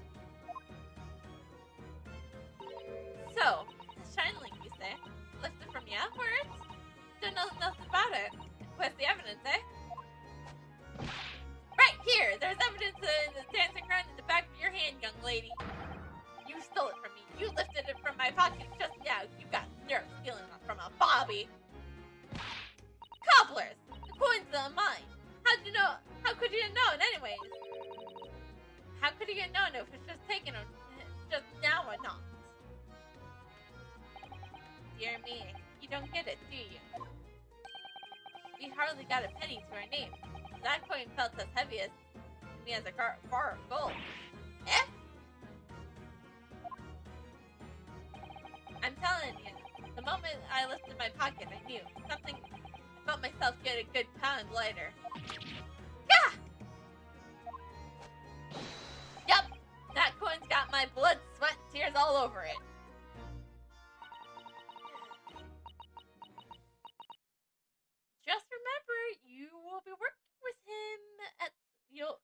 S1: So, Shineling, you say? Lifted from ya, words? Don't know nothing about it. Where's the evidence, eh? Right here! There's evidence in the dancing around in the back of your hand, young lady. You stole it from me. You lifted it from my pocket just now. You got nerve stealing it from a Bobby. mine. How'd you know? How could you have known, anyways? How could you have known if it's just taken just now or not? Dear me, you don't get it, do you? We hardly got a penny to our name. That coin felt as heavy as me as a bar of gold. Eh? I'm telling you, the moment I lifted my pocket, I knew something. I felt myself get a good pound lighter. Gah! Yup, that coin's got my blood, sweat, and tears all over it. Just remember, you will be working with him at you'll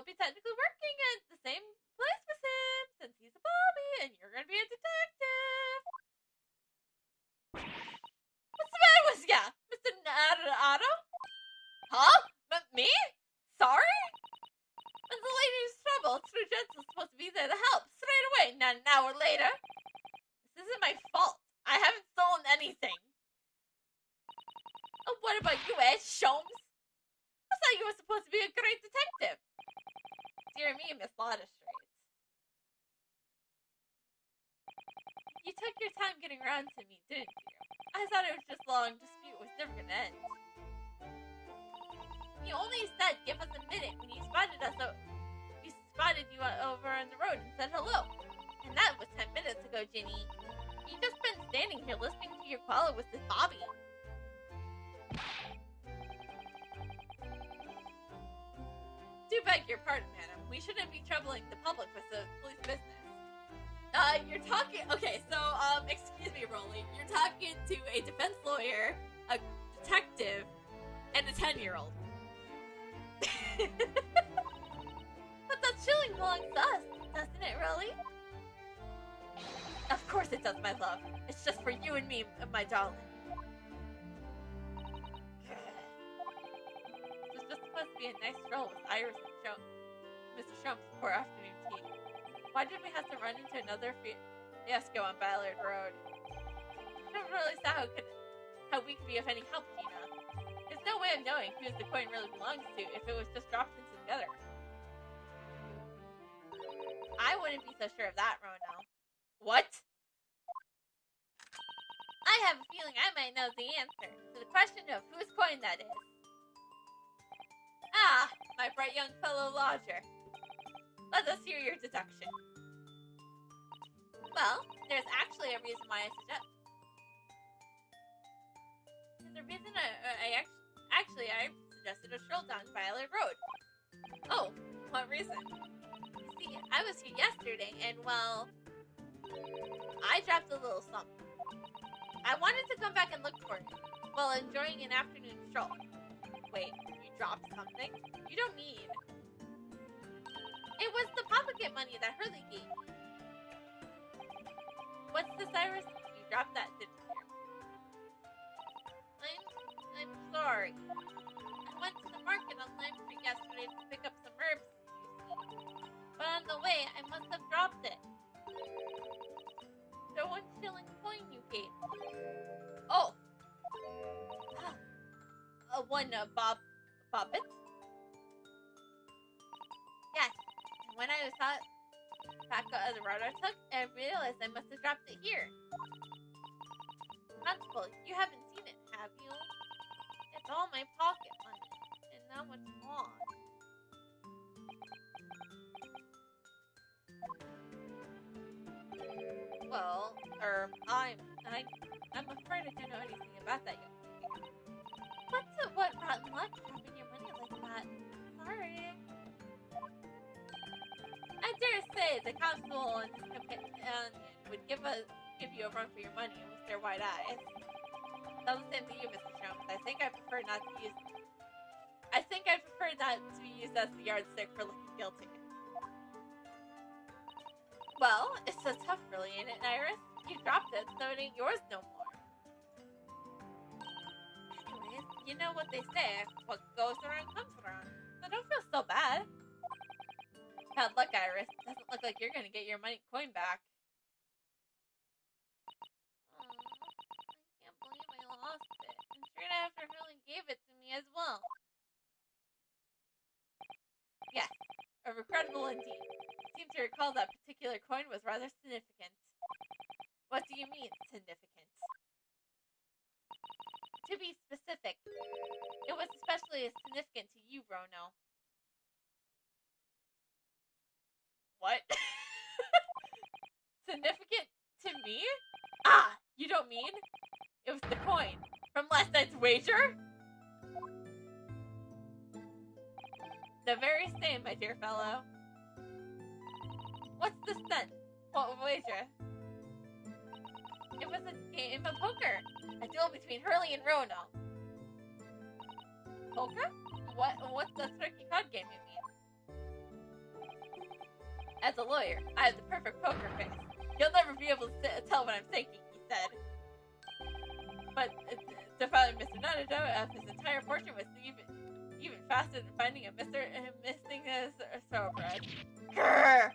S1: be technically working at the same place with him since he's a Bobby and you're gonna be a detective. What's the matter with ya, Mr. Otto? Huh? Me? Sorry? When the lady's trouble, true gents is supposed to be there to help straight away, not an hour later. This isn't my fault. I haven't stolen anything. Oh, what about you, Sholmes? I thought you were supposed to be a great detective. Dear me, Miss Lottestrates. You took your time getting around to me, didn't you? I thought it was just a long dispute was never gonna end. You only said give us a minute when you spotted us. We spotted you over on the road and said hello. And that was 10 minutes ago, Ginny. You just been standing here listening to your quarrel with this Bobby. Do beg your pardon, madam. We shouldn't be troubling the public with the police business.
S2: You're talking... Okay, so, excuse me, Rolly. You're talking to a defense lawyer, a detective, and a 10-year-old.
S1: But that shilling belongs to us, doesn't it, Rolly? Of course it does, my love. It's just for you and me, my darling. This was just supposed to be a nice stroll with Iris and Mr. Shump's poor afternoon tea. Why did we have to run into another fiasco on Ballard Road? I don't really see how we could be of any help, Gina. There's no way of knowing who the coin really belongs to if it was just dropped into the gutter. I wouldn't be so sure of that, Rono. What? I have a feeling I might know the answer to the question of whose coin that is. Ah, my bright young fellow lodger. Let us hear your deduction. Well, there's actually a reason why I suggest. There's a reason I suggested a stroll down Violet Road. Oh, what reason? You see, I was here yesterday, and well, I dropped a little something. I wanted to come back and look for it while enjoying an afternoon stroll. Wait, you dropped something? You don't mean... It was the pocket money that Hurley gave me. What's this, Iris? You dropped that, didn't you? I'm sorry. I went to the market on Lime Street yesterday to pick up some herbs, you see. But on the way, I must have dropped it. The 1 shilling coin you gave me. Oh! Bobbit? Yes. And when I was back out of the road I took, I realized I must have dropped it here. Constable, you haven't seen it, have you? It's all my pocket money, and now it's gone. Well, I'm afraid I don't know anything about that yet. What rotten luck dropping your money like that? Sorry. I dare say the constable and his companion would give you a run for your money with their white eyes. That's the same to you, Mr. Shumps. I think I'd prefer not to be used as the yardstick for looking guilty. Well, it's so tough, really, ain't it, Iris? You dropped it, so it ain't yours no more. Anyways, you know what they say, what goes around comes around. So don't feel so bad. Bad luck, Iris. Doesn't look like you're gonna get your coin back. I can't believe I lost it. And straight after recall that particular coin was rather significant. What do you mean, significant? To be specific, it was especially significant to you, Rono. What? Significant to me? Ah, you don't mean? It was the coin from last night's wager? The very same, my dear fellow. What's this then? What wager? It was a game of poker. A duel between Hurley and Rono. Poker? What's the tricky card game you mean? As a lawyer, I have the perfect poker face. You'll never be able to tell what I'm thinking, he said. But to find Mr. Nanado, his entire fortune was even faster than finding a missing thoroughbred. Grrr!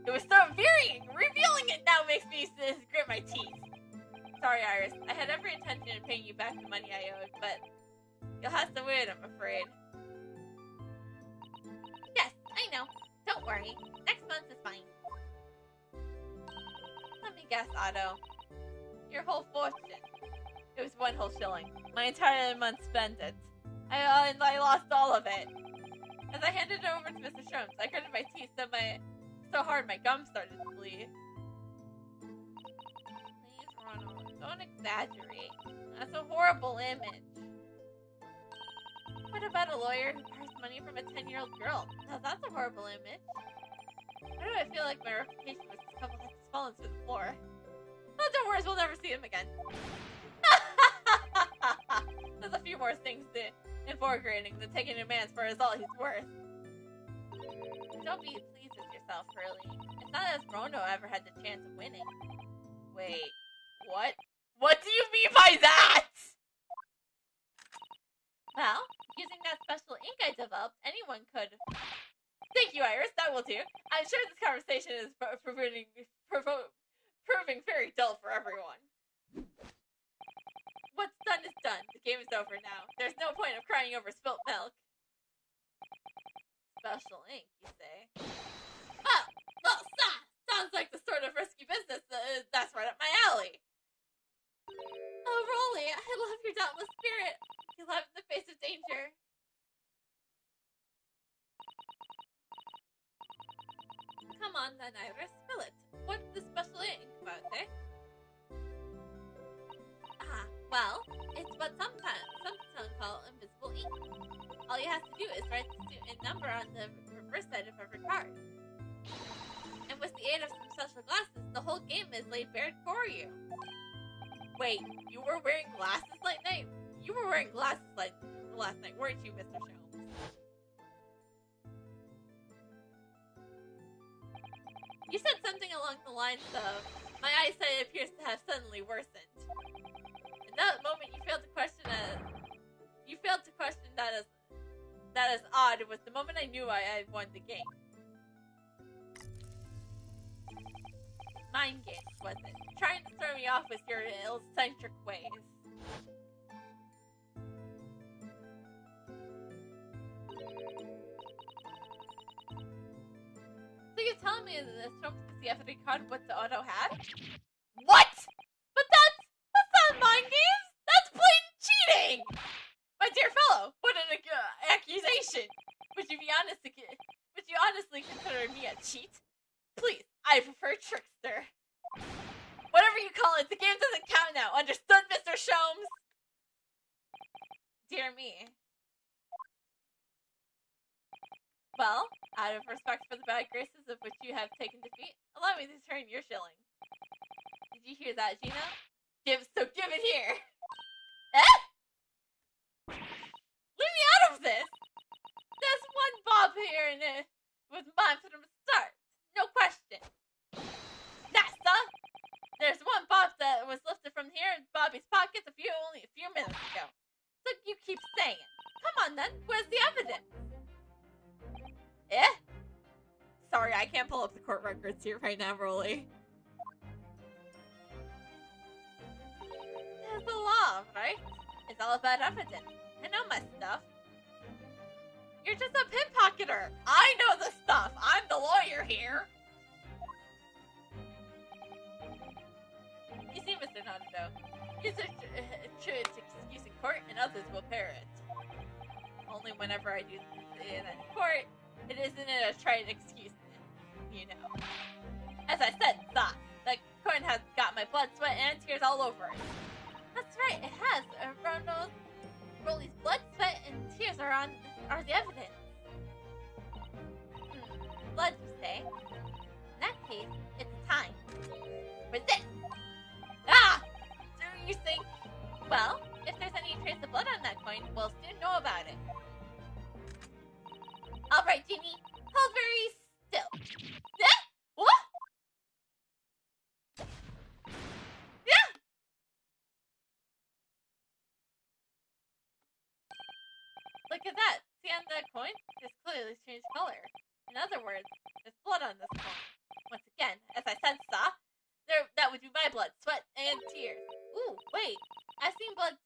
S1: It was so infuriating! Revealing it now makes me grit my teeth. Sorry, Iris. I had every intention of paying you back the money I owed, but you'll have to wait, I'm afraid. Yes, I know. Don't worry. Next month is fine. Let me guess, Otto. Your whole fortune. It was 1 whole shilling. My entire month spent it. And I lost all of it. As I handed it over to Mr. Shrums, I gritted my teeth so hard my gums started to bleed. Please, Ronald, don't exaggerate. That's a horrible image. What about a lawyer who borrows money from a 10-year-old girl? Now that's a horrible image. Why do I feel like my reputation with this couple has just fallen to the floor? Oh, don't worry, we'll never see him again. There's a few more things invigorating than taking a man for all he's worth. Don't be pleased with yourself, Hurley. It's not as Rono ever had the chance of winning. Wait, what? What do you mean by that? Well, using that special ink I developed, anyone could. Thank you, Iris, that will do. I'm sure this conversation is proving very dull for everyone. What's done is done. The game is over now. There's no point of crying over spilt milk. Special ink, you say? Oh, well, sounds like the sort of risky business that's right up my alley. Oh, Rolly, I love your dauntless spirit. You laugh in the face of danger. Come on then, Iris, spill it. What's the special ink about, eh? Well, it's what some call invisible ink. All you have to do is write the number on the reverse side of every card. And with the aid of some special glasses, the whole game is laid bare for you. Wait, you were wearing glasses last night? You were wearing glasses last night, weren't you, Mr. Sholmes? You said something along the lines of, my eyesight appears to have suddenly worsened. That moment you failed to question that as odd was the moment I knew I had won the game. Mind games, was it? Trying to throw me off with your eccentric ways. So you're telling me that Shrums could see every card what the auto had? What? But that's not mind games! That's blatant cheating! My dear fellow, what an accusation! Would you honestly consider me a cheat? Please, I prefer trickster. Whatever you call it, the game doesn't count now. Understood, Mr. Sholmes? Dear me. Well, out of respect for the bad graces of which you have taken defeat, allow me to return your shilling. Did you hear that, Gina? Give it here. Eh? Leave me out of this. There's one bob here and it was mine from the start. No question. Nasta! There's one bob that was lifted from here in Bobby's pockets only a few minutes ago. So you keep saying it. Come on then, where's the evidence? Eh? Sorry, I can't pull up the court records here right now, Rolly. There's the law, right? It's all about evidence. I know my stuff. You're just a pickpocketer. I know the stuff. I'm the lawyer here. Roto. Use a truth excuse in court, and others will parrot. Only whenever I do it in court, it isn't a tried excuse, you know. As I said, the coin has got my blood, sweat, and tears all over it. That's right, it has. Rolly's blood, sweat, and tears are the evidence. Blood, you say? In that case, it's time. Resist! Ah! So you think, well, if there's any trace of blood on that coin, we'll soon know about it. Alright, Genie, hold very still. Yeah? What? Yeah! Look at that. See on the coin? It's clearly changed color. In other words, there's blood on this coin. Once again, as I said, that would be my blood, sweat, and tears. Ooh, wait. I've seen blood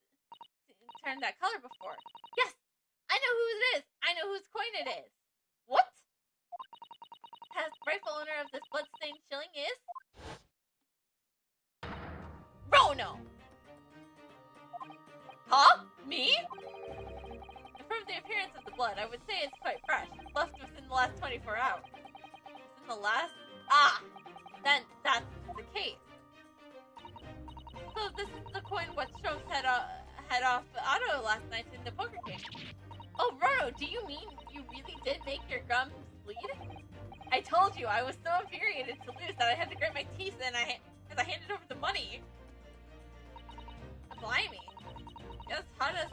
S1: turn that color before. Yes! I know who it is! I know whose coin it is! What? Has rightful owner of this blood-stained shilling is? Rono! Huh? Me? From the appearance of the blood, I would say it's quite fresh. Left within the last 24 hours. Within the last... Then that's the case. So this is the coin what Strokes head off Otto last night in the poker game. Oh, Rono, do you mean you really did make your gums bleed? I told you, I was so infuriated to lose that I had to grit my teeth as I handed over the money. Blimey. Yes, hot as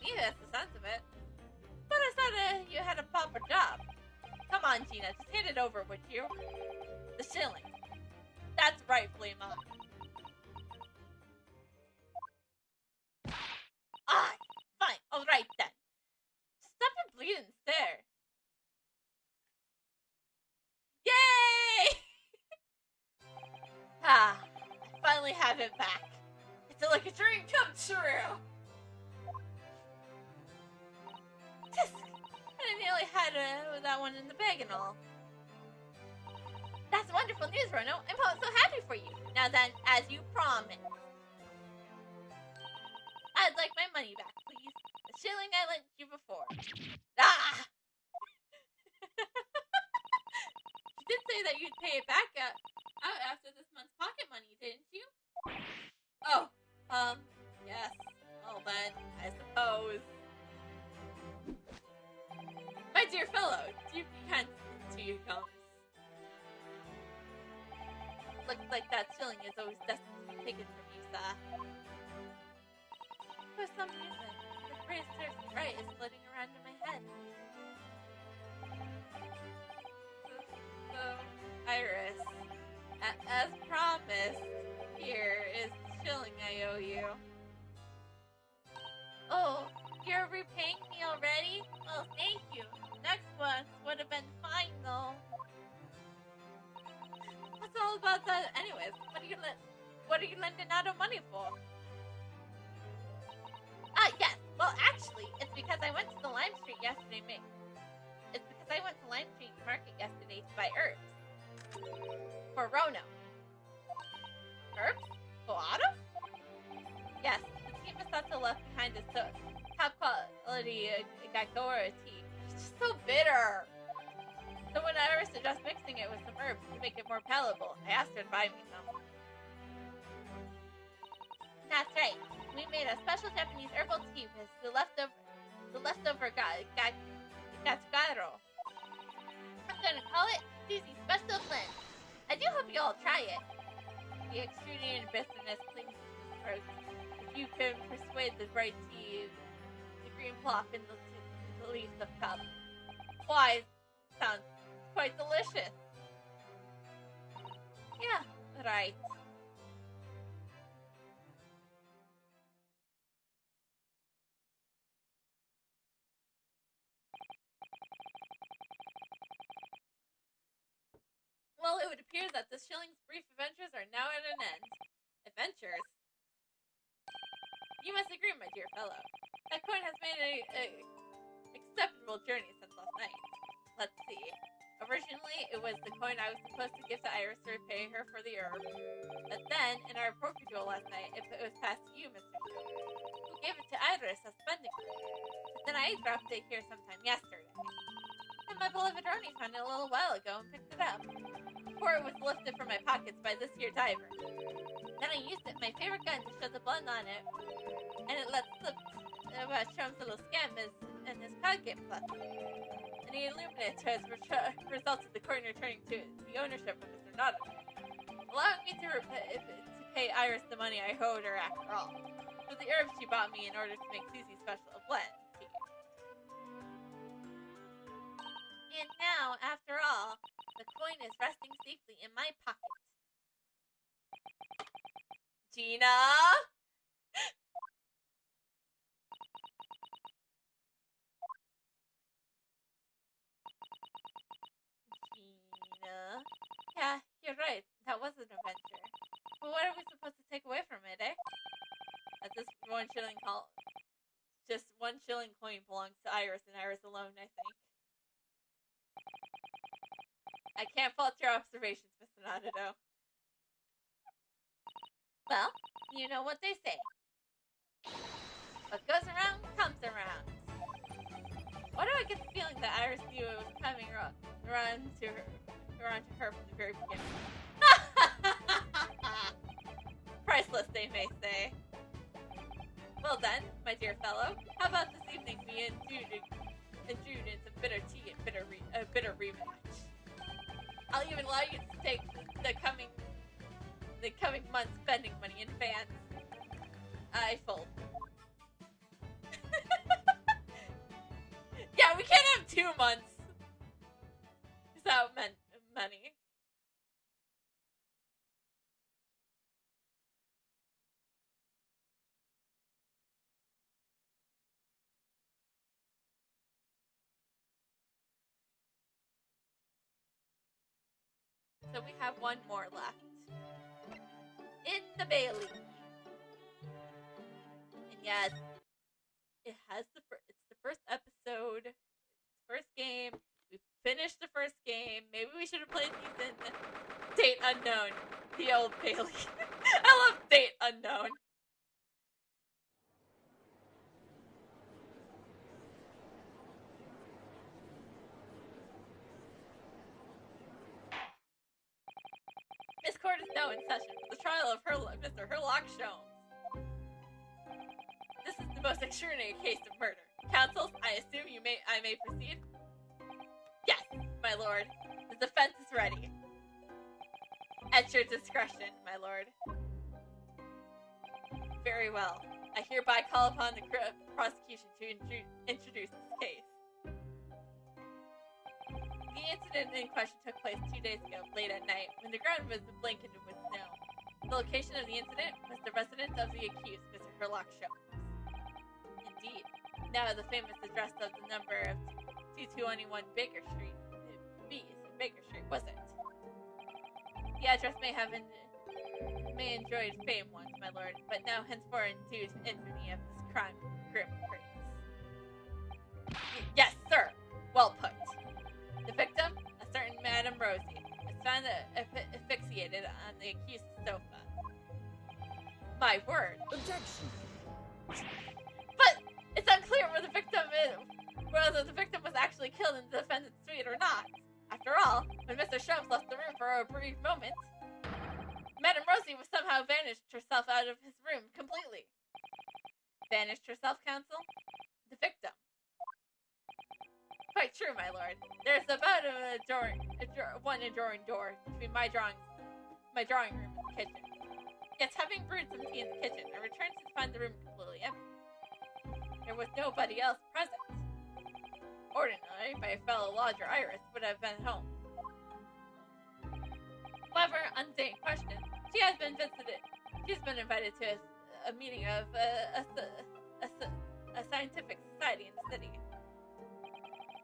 S1: me, that's the sense of it. But I thought you had a proper job. Come on, Gina, just hand it over, would you? The shilling. That's rightfully mine. Fine, alright then. Stop your bleeding stare. Yay! I finally have it back. It's like a dream come true. Tisk! And I nearly had that one in the bag and all. That's wonderful news, Rono. I'm so happy for you. Now then, as you promised. I'd like my money back, please. The shilling I lent you before. Ah! You did say that you'd pay it back out after this month's pocket money, didn't you? Oh, yes. Well then, I suppose. My dear fellow, do you be kind to your gums? Looks like that shilling is always destined to be taken from you, sir. For some reason, the phrase serves me right is floating around in my head. So, Iris, as promised, here is the shilling I owe you. Oh, you're repaying me already? Well, thank you. Next one would have been fine, though. What's all about that, anyways? What are you lending out of money for? Yes. Well, actually, it's because I went to the Lime Street yesterday. It's because I went to Lime Street Market yesterday to buy herbs for Rono. Herbs? For Otto? Yes. The team Masato left behind his top quality Gagora tea. It's just so bitter. So when I suggested mixing it with some herbs to make it more palatable, I asked her to buy me some. That's right. We made a special Japanese herbal tea with the leftover gatsugaro. I'm gonna call it Susie's Special Blend. I do hope you all try it. The extruding bitterness clings to the throat. If you can persuade the bright tea, the green plop in the leaves of cup. Why, sounds quite delicious. Yeah, right. Well, it would appear that the shilling's brief adventures are now at an end. Adventures? You must agree, my dear fellow. That coin has made a acceptable journey since last night. Let's see. A Originally, it was the coin I was supposed to give to Iris to repay her for the herb. But then, in our poker duel last night, it was passed to you, Mr. Show, who gave it to Iris as spending money. But then I dropped it here sometime yesterday. And my beloved Roni found it a little while ago and picked it up. Before it was lifted from my pockets by this here diver. Then I used it, my favorite gun, to show the blend on it, and it let slip about Shrum's little scam and his card game plus. And he illuminated as results of the coin returning to the ownership of Mr. Nada, allowing me to pay Iris the money I owed her after all, for the herbs she bought me in order to make Susie's special a blend. And now, after all, the coin is resting safely in my pocket. Gina? Gina? Yeah, you're right. That was an adventure. But what are we supposed to take away from it, eh? At this just 1 shilling coin belongs to Iris and Iris alone, I think. I can't fault your observations, Mr. Nadado. Well, you know what they say. What goes around, comes around. Why do I get the feeling that Iris knew it was coming around to her from the very beginning? Priceless, they may say. Well then, my dear fellow, how about this evening we endued in some bitter tea and bitter rematch? I'll even allow you to take the coming month's spending money in advance. I fold. Yeah, we can't have 2 months without money. So we have 1 more left. In the Bailey. And yes, it's the first episode, first game. We finished the first game. Maybe we should have played these in Date Unknown. The old Bailey. I love Date Unknown. This court is now in session for the trial of Mr. Herlock Sholmes. This is the most extraordinary case of murder. Counsels, I assume I may proceed? Yes, my lord. The defense is ready. At your discretion, my lord. Very well. I hereby call upon the prosecution to introduce this case. The incident in question took place 2 days ago, late at night, when the ground was blanketed with snow. The location of the incident was the residence of the accused, Mr. Herlock Sholmes. Indeed. Now the famous address of the number of 2221 Baker Street, Baker Street, was it? The address may enjoyed fame once, my lord, but now henceforth endued to infamy of this crime, grim praise. Yes, sir. Well put. The victim, a certain Madame Rosie, is found asphyxiated on the accused's sofa. My word.
S3: Objection.
S1: But it's unclear whether the victim was actually killed in the defendant's suite or not. After all, when Mr. Sholmes left the room for a brief moment, Madame Rosie was somehow vanished herself out of his room completely. Vanished herself, counsel? The victim. Quite true, my lord. There's about one adjoining door between my drawing room and the kitchen. Yet, having brewed some tea in the kitchen, I returned to find the room completely empty. There was nobody else present. Ordinarily, my fellow lodger Iris would have been home. However, on the day in question, she has been visited. She's been invited to a meeting of a scientific society in the city.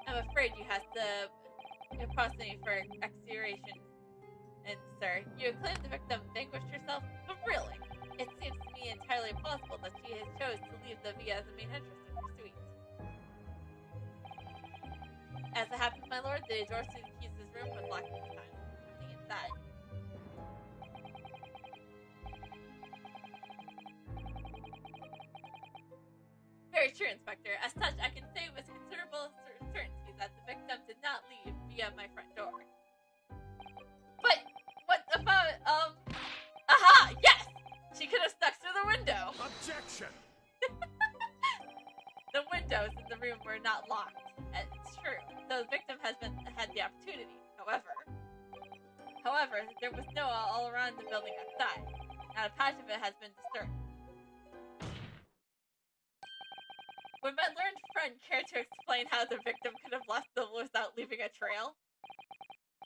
S1: I'm afraid you have to prosecute for exaggeration. And, sir, you claim the victim vanquished herself, but really, it seems to me entirely plausible that she has chose to leave the via as the main entrance of her suite. As it happens, my lord, the door to the accused's room was locked at the time. Nothing inside. Very true, Inspector. As such, I can say with considerable certainty that the victim did not leave via my front door. But what about, aha! Yes! She could have stuck through the window!
S3: Objection!
S1: The windows in the room were not locked. It's true. The victim had the opportunity. However, there was no all around the building outside. Not a patch of it has been disturbed. Would my learned friend care to explain how the victim could have left without leaving a trail?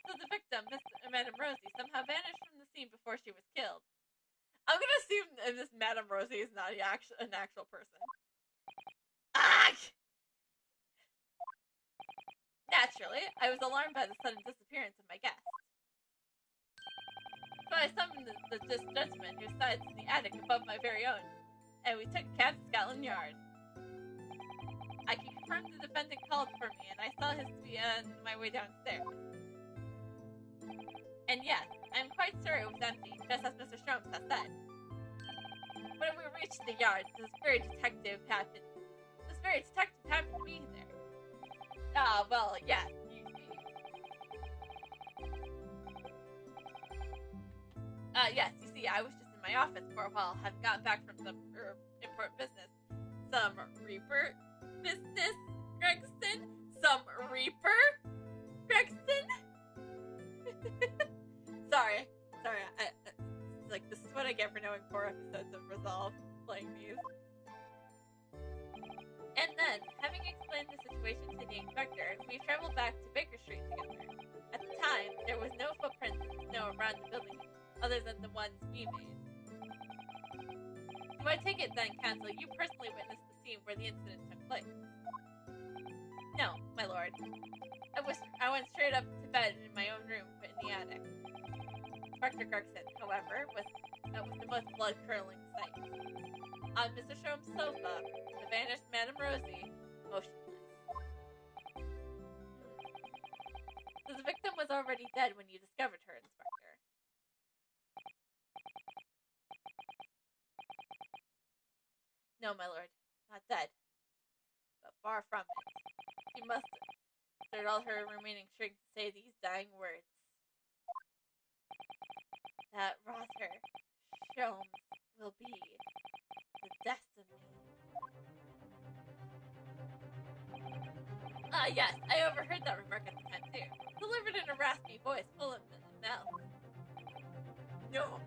S1: So the victim, Madame Rosie, somehow vanished from the scene before she was killed. I'm gonna assume this Madame Rosie is not an actual person. Ah! Naturally, I was alarmed by the sudden disappearance of my guest. So I summoned this gentleman who resides in the attic above my very own, and we took a cab to Scotland Yard. I can confirm the defendant called for me, and I saw his tweet on my way downstairs. And yes, I'm quite sure it was empty, just as Mr. Sholmes has said. When we reached the yard, this very detective happened to be there. Ah, well, yes, you see. Yes, you see, I was just in my office for a while, have gotten back from some important business. Some Reaper business, Gregson? Some Reaper? Gregson? Sorry, like, this is what I get for knowing 4 episodes of Resolve, playing these. And then, having explained the situation to the inspector, we traveled back to Baker Street together. At the time, there was no footprints in the snow around the building, other than the ones we made. Do I take it then, Counsel, you personally witnessed the scene where the incident took place? No, my lord. I went straight up to bed in my own room in the attic. Inspector Gregson, however, was the most blood-curdling sight. On Mr. Sholmes' sofa, the vanished Madame Rosie, motionless. So the victim was already dead when you discovered her, Inspector. No, my lord, not dead, but far from it. She must exert all her remaining strength to say these dying words. That Rother Sholmes will be the death of me. Ah, yes, I overheard that remark at the time, too. Delivered in a raspy voice, full of mouth. No.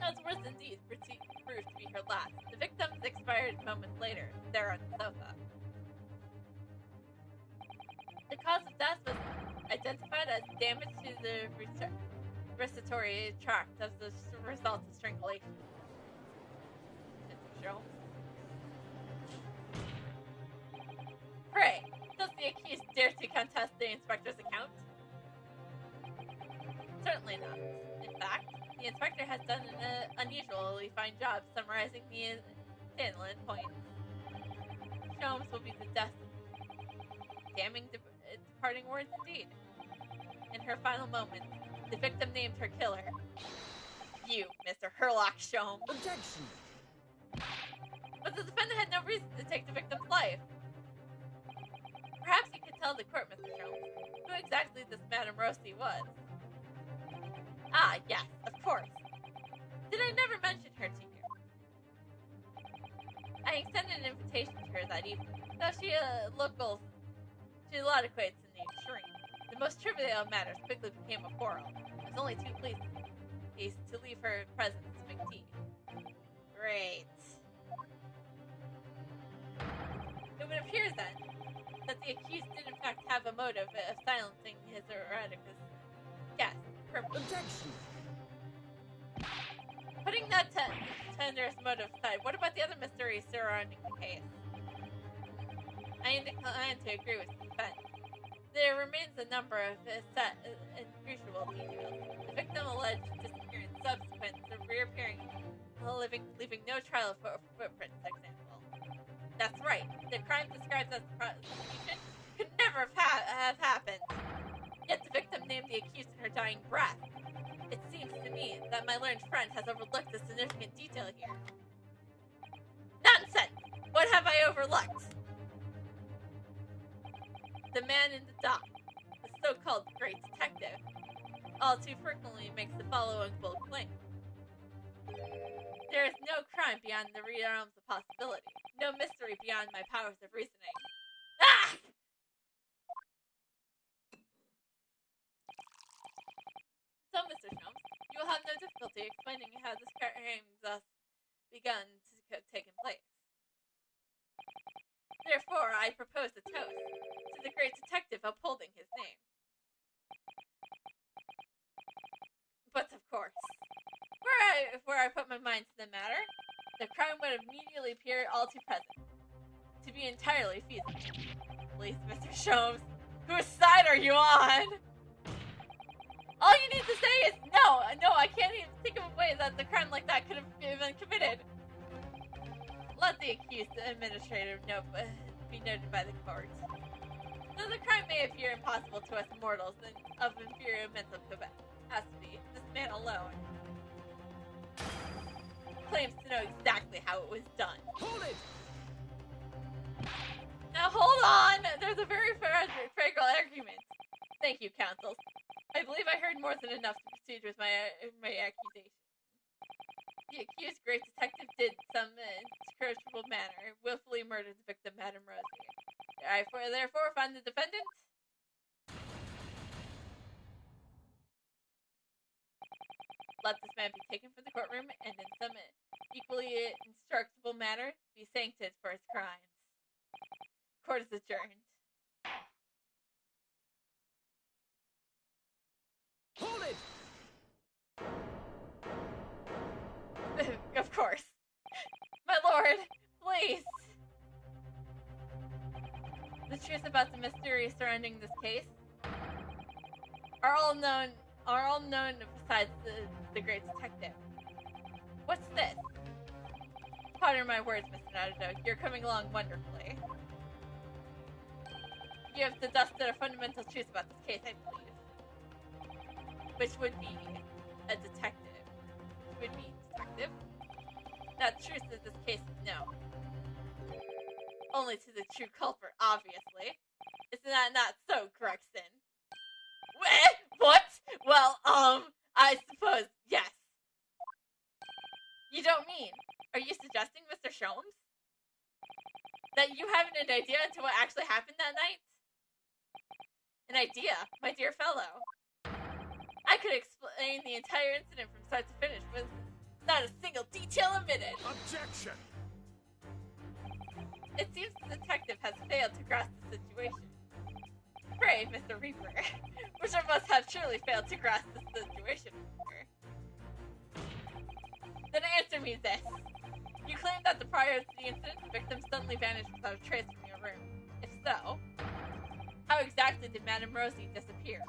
S1: Those words indeed proved to be her last. The victims expired moments later, there on the sofa. The cause of death was identified as damage to the respiratory tract as the result of strangulation. Mr. Sholmes. Pray, does the accused dare to contest the inspector's account? Certainly not. In fact, the inspector has done an unusually fine job summarizing the salient points. Sholmes will be the death of me. Damning departing words indeed. In her final moments, the victim named her killer. You, Mr. Herlock Sholmes.
S3: Objection!
S1: But the defendant had no reason to take the victim's life. Perhaps you could tell the court, Mr. Sholmes, who exactly this Madame Rosie was. Ah, yes, of course. Did I never mention her to you? I extended an invitation to her that evening, though she loquidates in the extreme. The most trivial of matters quickly became a quarrel. I was only too pleased to leave her presence to make tea. Great. It would appear then that the accused did in fact have a motive of silencing his erraticus guest.
S3: Objection!
S1: Putting that tenuous motive aside, what about the other mysteries surrounding the case? I incline to agree with the defense. There remains a number of unusual details. The victim alleged disappearance subsequent to reappearing, leaving no trail of footprints, for example. That's right. The crime described as prostitution could never never have happened. Yet the victim named the accused in her dying breath. It seems to me that my learned friend has overlooked a significant detail here. Nonsense! What have I overlooked? The man in the dock, the so-called great detective, all too frequently makes the following bold claim. There is no crime beyond the realms of possibility, no mystery beyond my powers of reasoning. Ah! So, Mr. Sholmes, you will have no difficulty explaining how this crime thus begun to take place. Therefore, I propose a toast to the great detective upholding his name. But of course, where I put my mind to the matter, the crime would immediately appear all too present, to be entirely feasible. Please, Mr. Sholmes, whose side are you on? All you need to say is no, I can't even think of a way that the crime like that could have been committed. Let the accused administrative note be noted by the court. Though the crime may appear impossible to us mortals and of inferior mental capacity, this man alone claims to know exactly how it was done.
S3: Hold it!
S1: Now hold on! There's a very fragile argument. Thank you, counsel. I believe I heard more than enough to proceed with my accusation. The accused great detective did, some discreditable manner, willfully murdered the victim, Madame Rosie. I therefore find the defendant let this man be taken from the courtroom and in some equally instructable manner be sanctioned for his crimes. Court is adjourned.
S3: Hold it!
S1: Of course. My lord, please. The truth about the mystery surrounding this case are all known besides the great detective. What's this? Pardon my words, Mr. Naruto. You're coming along wonderfully. You have dusted a fundamental truth about this case, I believe. Which would be a detective. Which would be detective. That truth in this case is known. Only to the true culprit, obviously. Isn't that not so, Gregson? What? Well, I suppose, yes. You don't mean? Are you suggesting, Mr. Sholmes, that you haven't an idea into what actually happened that night? An idea, my dear fellow. I could explain the entire incident from start to finish with not a single detail omitted.
S3: Objection!
S1: It seems the detective has failed to grasp the situation. Pray, Mr. Reaper, which of us have surely failed to grasp the situation, Reaper? Then answer me this. You claim that prior to the incident, the victim suddenly vanished without a trace from your room. If so, how exactly did Madame Rosie disappear?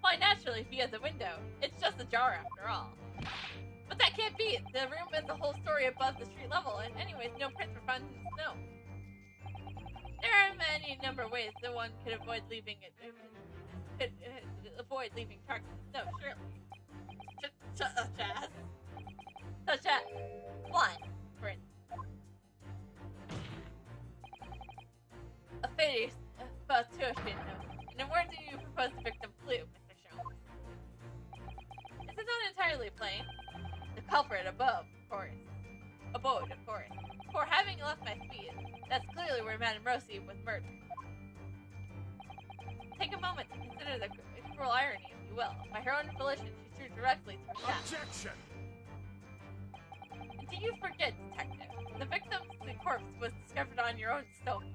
S1: Why, naturally, via the window. It's just ajar after all. But that can't be. The room is a whole story above the street level, and anyways, no prints were found in the snow. There are any number of ways that one could avoid leaving tracks in the snow, surely. Such as one, for instance. A Faceook note. And where do you propose the victim flew, Mr. Sholmes? This is not entirely plain. The culprit abode, of course. For having left my feet, that's clearly where Madame Rosie was murdered. Take a moment to consider the cruel irony, if you will. By her own volition, she threw directly to her death.
S3: Objection!
S1: Do you forget, Detective? The victim's corpse was discovered on your own sofa.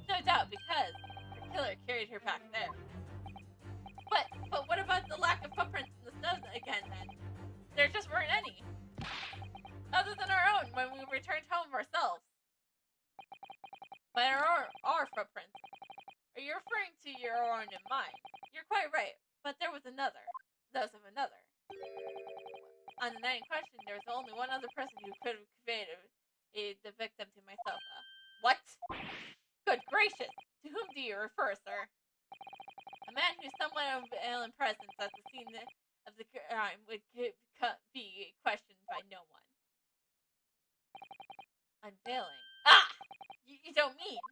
S1: No doubt because the killer carried her back there. But what about the lack of footprints in the snow again, then? There just weren't any. Other than our own when we returned home ourselves. But our footprints. Are you referring to your own and mine? You're quite right, but there was another. Those of another. On the night in question, there was only one other person who could have conveyed the victim to my sofa. What? Good gracious! To whom do you refer, sir? A man who's somewhat of alien presence at the scene of the crime would be questioned by no one. Unveiling. Ah! You don't mean?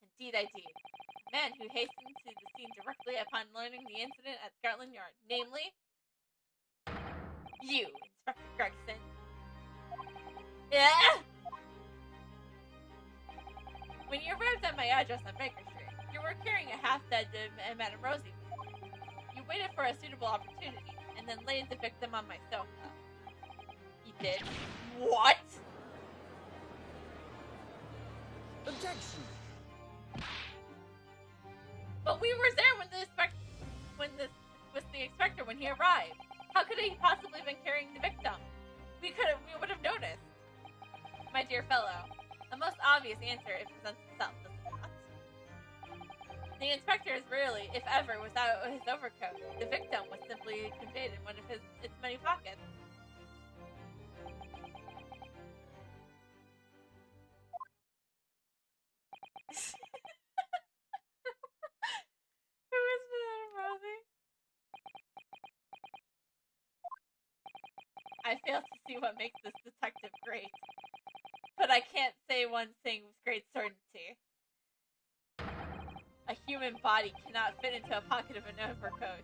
S1: Indeed I do. A man who hastened to the scene directly upon learning the incident at Scotland Yard. Namely, you, Inspector Gregson. Yeah! When you arrived at my address on Baker Street, you were carrying a half-dead Madame Rosie. You waited for a suitable opportunity, and then laid the victim on my sofa. You did? What?
S3: Objection!
S1: But we were there when the inspector when he arrived. How could he possibly have been carrying the victim? We would have noticed. My dear fellow, the most obvious answer it presents itself, does it not? The inspector is rarely, if ever, without his overcoat. The victim was simply conveyed in one of its many pockets. Who is Madame Rosie? I fail to see what makes this detective great. But I can't say one thing with great certainty. A human body cannot fit into a pocket of an overcoat.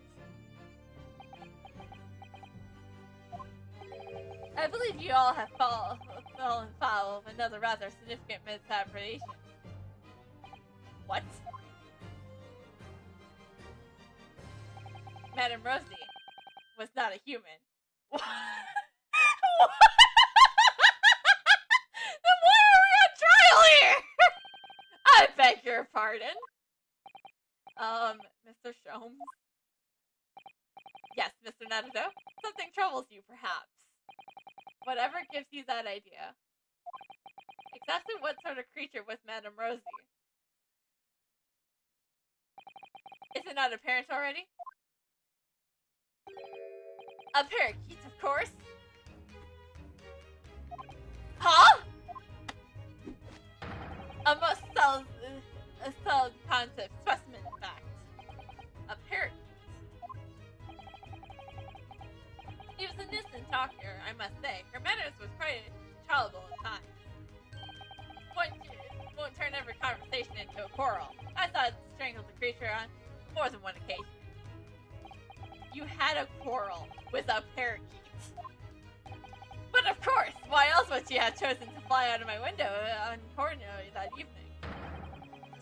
S1: I believe you all have fallen foul of another rather significant misapprehension. What? Madame Rosie was not a human. What? Then why are we on trial here? I beg your pardon. Mr. Sholmes? Yes, Mr. Natado? Something troubles you, perhaps. Whatever gives you that idea. Exactly what sort of creature was Madame Rosie? Is it not apparent already? A parakeet, of course. Huh? A most solid concept specimen, in fact. A parakeet. He was an instant talker, I must say. Her manners was quite tolerable at times. Won't turn every conversation into a quarrel. I saw it strangled the creature on more than one occasion. You had a quarrel with a parakeet. But of course, why else would she have chosen to fly out of my window uncoordinately that evening?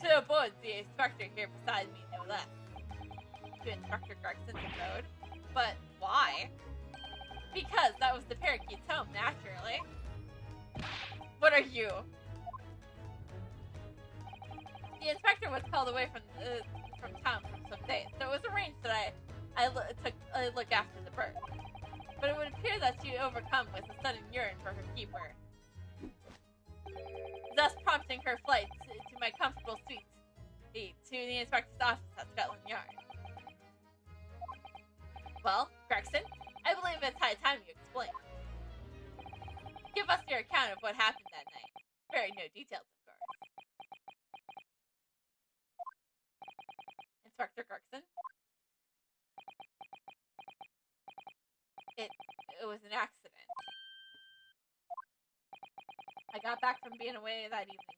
S1: To avoid the inspector here beside me, no less. To Inspector Gregson's abode. But why? Because that was the parakeet's home, naturally. What are you? The inspector was called away from town for some days, so it was arranged that I took a look after the bird. But it would appear that she overcome with a sudden yearning for her keeper, thus prompting her flight to my comfortable suite to the inspector's office at Scotland Yard. Well, Gregson, I believe it's high time you explain. Give us your account of what happened that night. Sparing no details, of course. Inspector Gregson? It was an accident. I got back from being away that evening,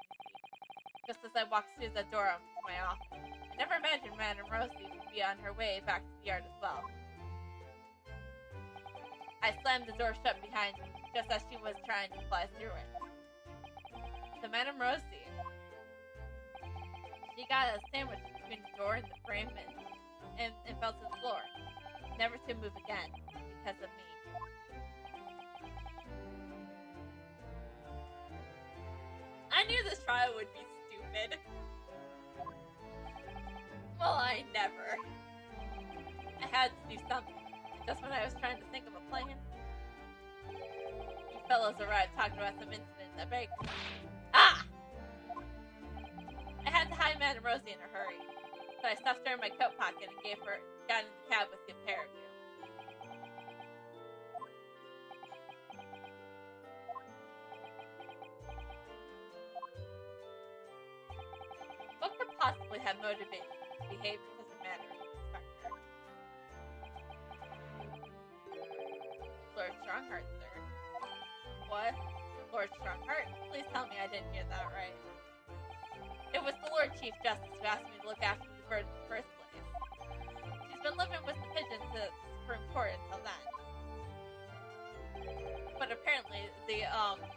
S1: just as I walked through the door to my office. I never imagined Madame Rosie would be on her way back to the yard as well. I slammed the door shut behind me, just as she was trying to fly through it. So Madame Rosie, she got a sandwich between the door and the frame and fell to the floor, never to move again because of me. I knew this trial would be stupid. Well, I never. I had to do something. Just when I was trying to think of a plan, you fellows arrived talking about some incident that break. Ah! I had to hide Madame Rosie in a hurry, so I stuffed her in my coat pocket and got in the cab with the pair of you. have motivated you to behave in such a manner, Inspector? Lord Strongheart, sir. What? Lord Strongheart? Please tell me I didn't hear that right. It was the Lord Chief Justice who asked me to look after the birds in the first place. She's been living with the pigeons at the Supreme Court until then. But apparently the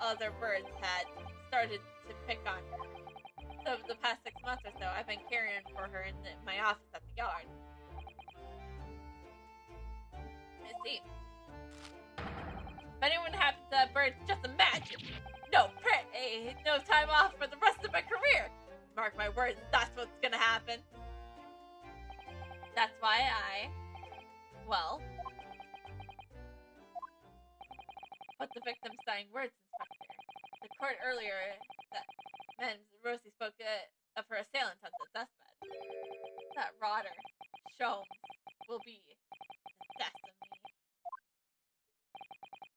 S1: other birds had started to pick on her. So over the past 6 months or so, I've been caring for her in my office at the yard. I see. If anyone happens to that bird, just imagine. No pay, no time off for the rest of my career. Mark my words, that's what's gonna happen. That's why put the victim's dying words, Inspector. The court earlier that Rosie spoke of her assailant on the deathbed. That rotter, Sholmes, will be the death of me.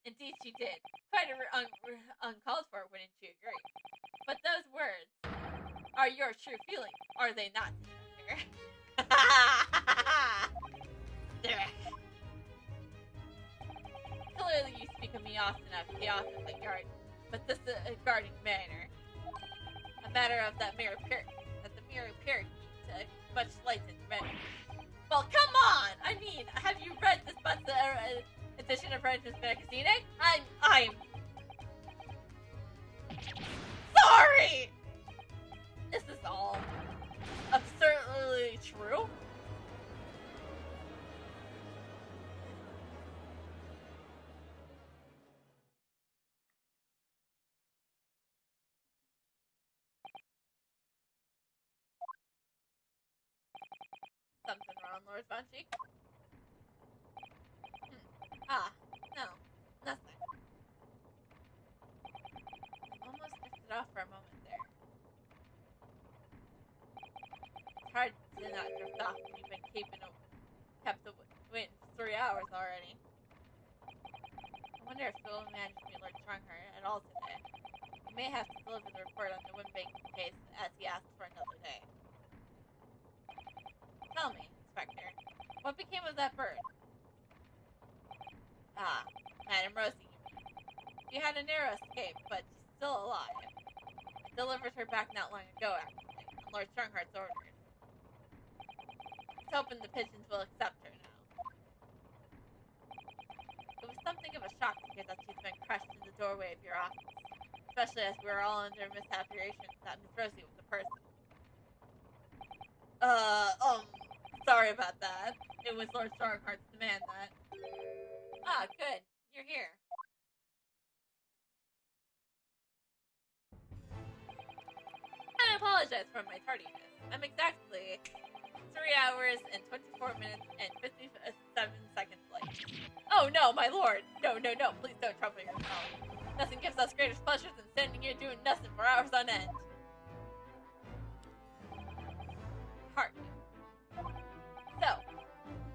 S1: Indeed she did. Quite uncalled for, wouldn't you agree? But those words are your true feelings, are they not, Inspector? Clearly you speak of me often at the office at yard, but this is a guarding matter. A matter of that the mere parakeet much light and red. Well, come on! I mean, have you read this month's edition of French's magazine? I'm sorry! This is all absurdly true. Something wrong, Lord Bunchie? No, nothing. I almost drifted off for a moment there. It's hard to not drift off when you've been kept waiting for 3 hours already. I wonder if Phil managed to meet Lord Strongheart at all today. He may have to deliver the report on the Windbank case as he asked for another day. Tell me, Inspector, what became of that bird? Madam Rosie. She had a narrow escape, but she's still alive. I delivered her back not long ago, actually, on Lord Strongheart's orders. He's hoping the pigeons will accept her now. It was something of a shock to hear that she's been crushed in the doorway of your office, especially as we were all under misapprehension that Miss Rosie was a person. Sorry about that. It was Lord Strongheart's demand that. Good. You're here. I apologize for my tardiness. I'm exactly 3 hours and 24 minutes and 57 seconds late. Oh no, my lord! No, please don't trouble yourself. Nothing gives us greater pleasure than standing here doing nothing for hours on end. Heart. So,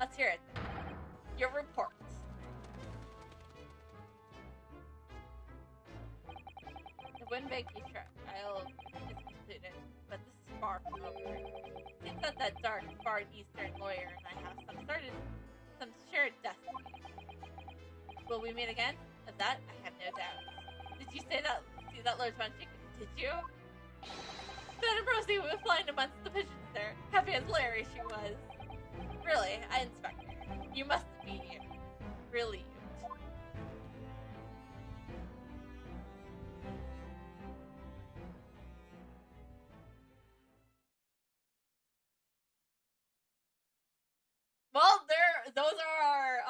S1: let's hear it then. Your report. The Windbank trial is completed, but this is far from over. It seems that dark, far eastern lawyer and I have some shared destiny. Will we meet again? Of that, I have no doubt. Did you see that Lord Bunchie? Did you? Madam Rosie was flying amongst the pigeons there. Happy as Larry she was. Really, Inspector, you must be relieved. Well, those are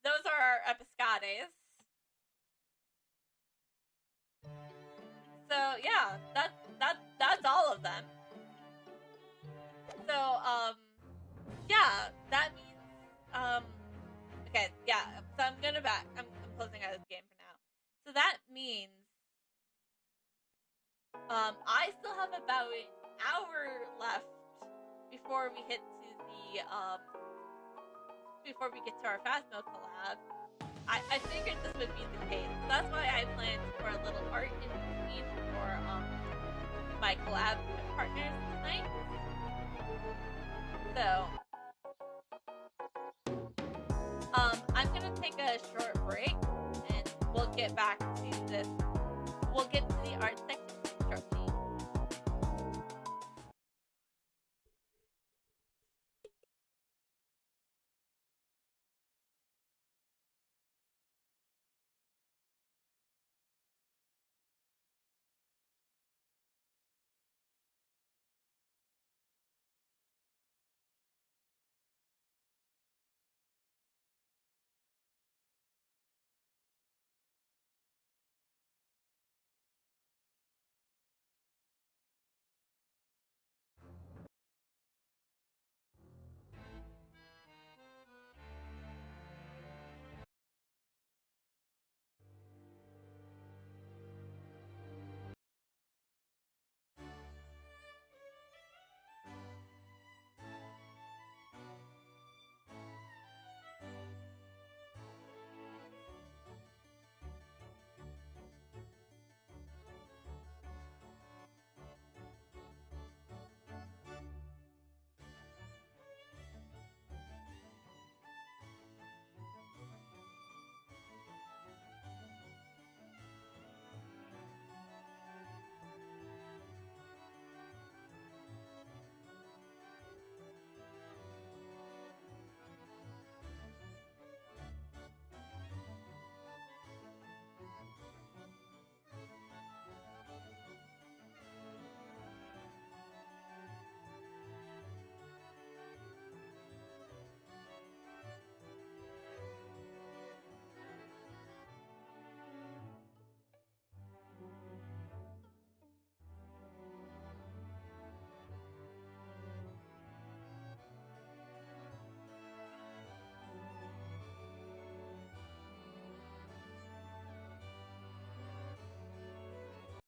S1: our Escapades. So yeah, that's all of them. So yeah, that means okay, yeah. So I'm closing out this game for now. So that means I still have about an hour left before we get to our Phasmo collab. I figured this would be the case. So that's why I planned for a little art in between for my collab partners tonight. So, I'm gonna take a short break, and we'll get back to this. We'll get to the art section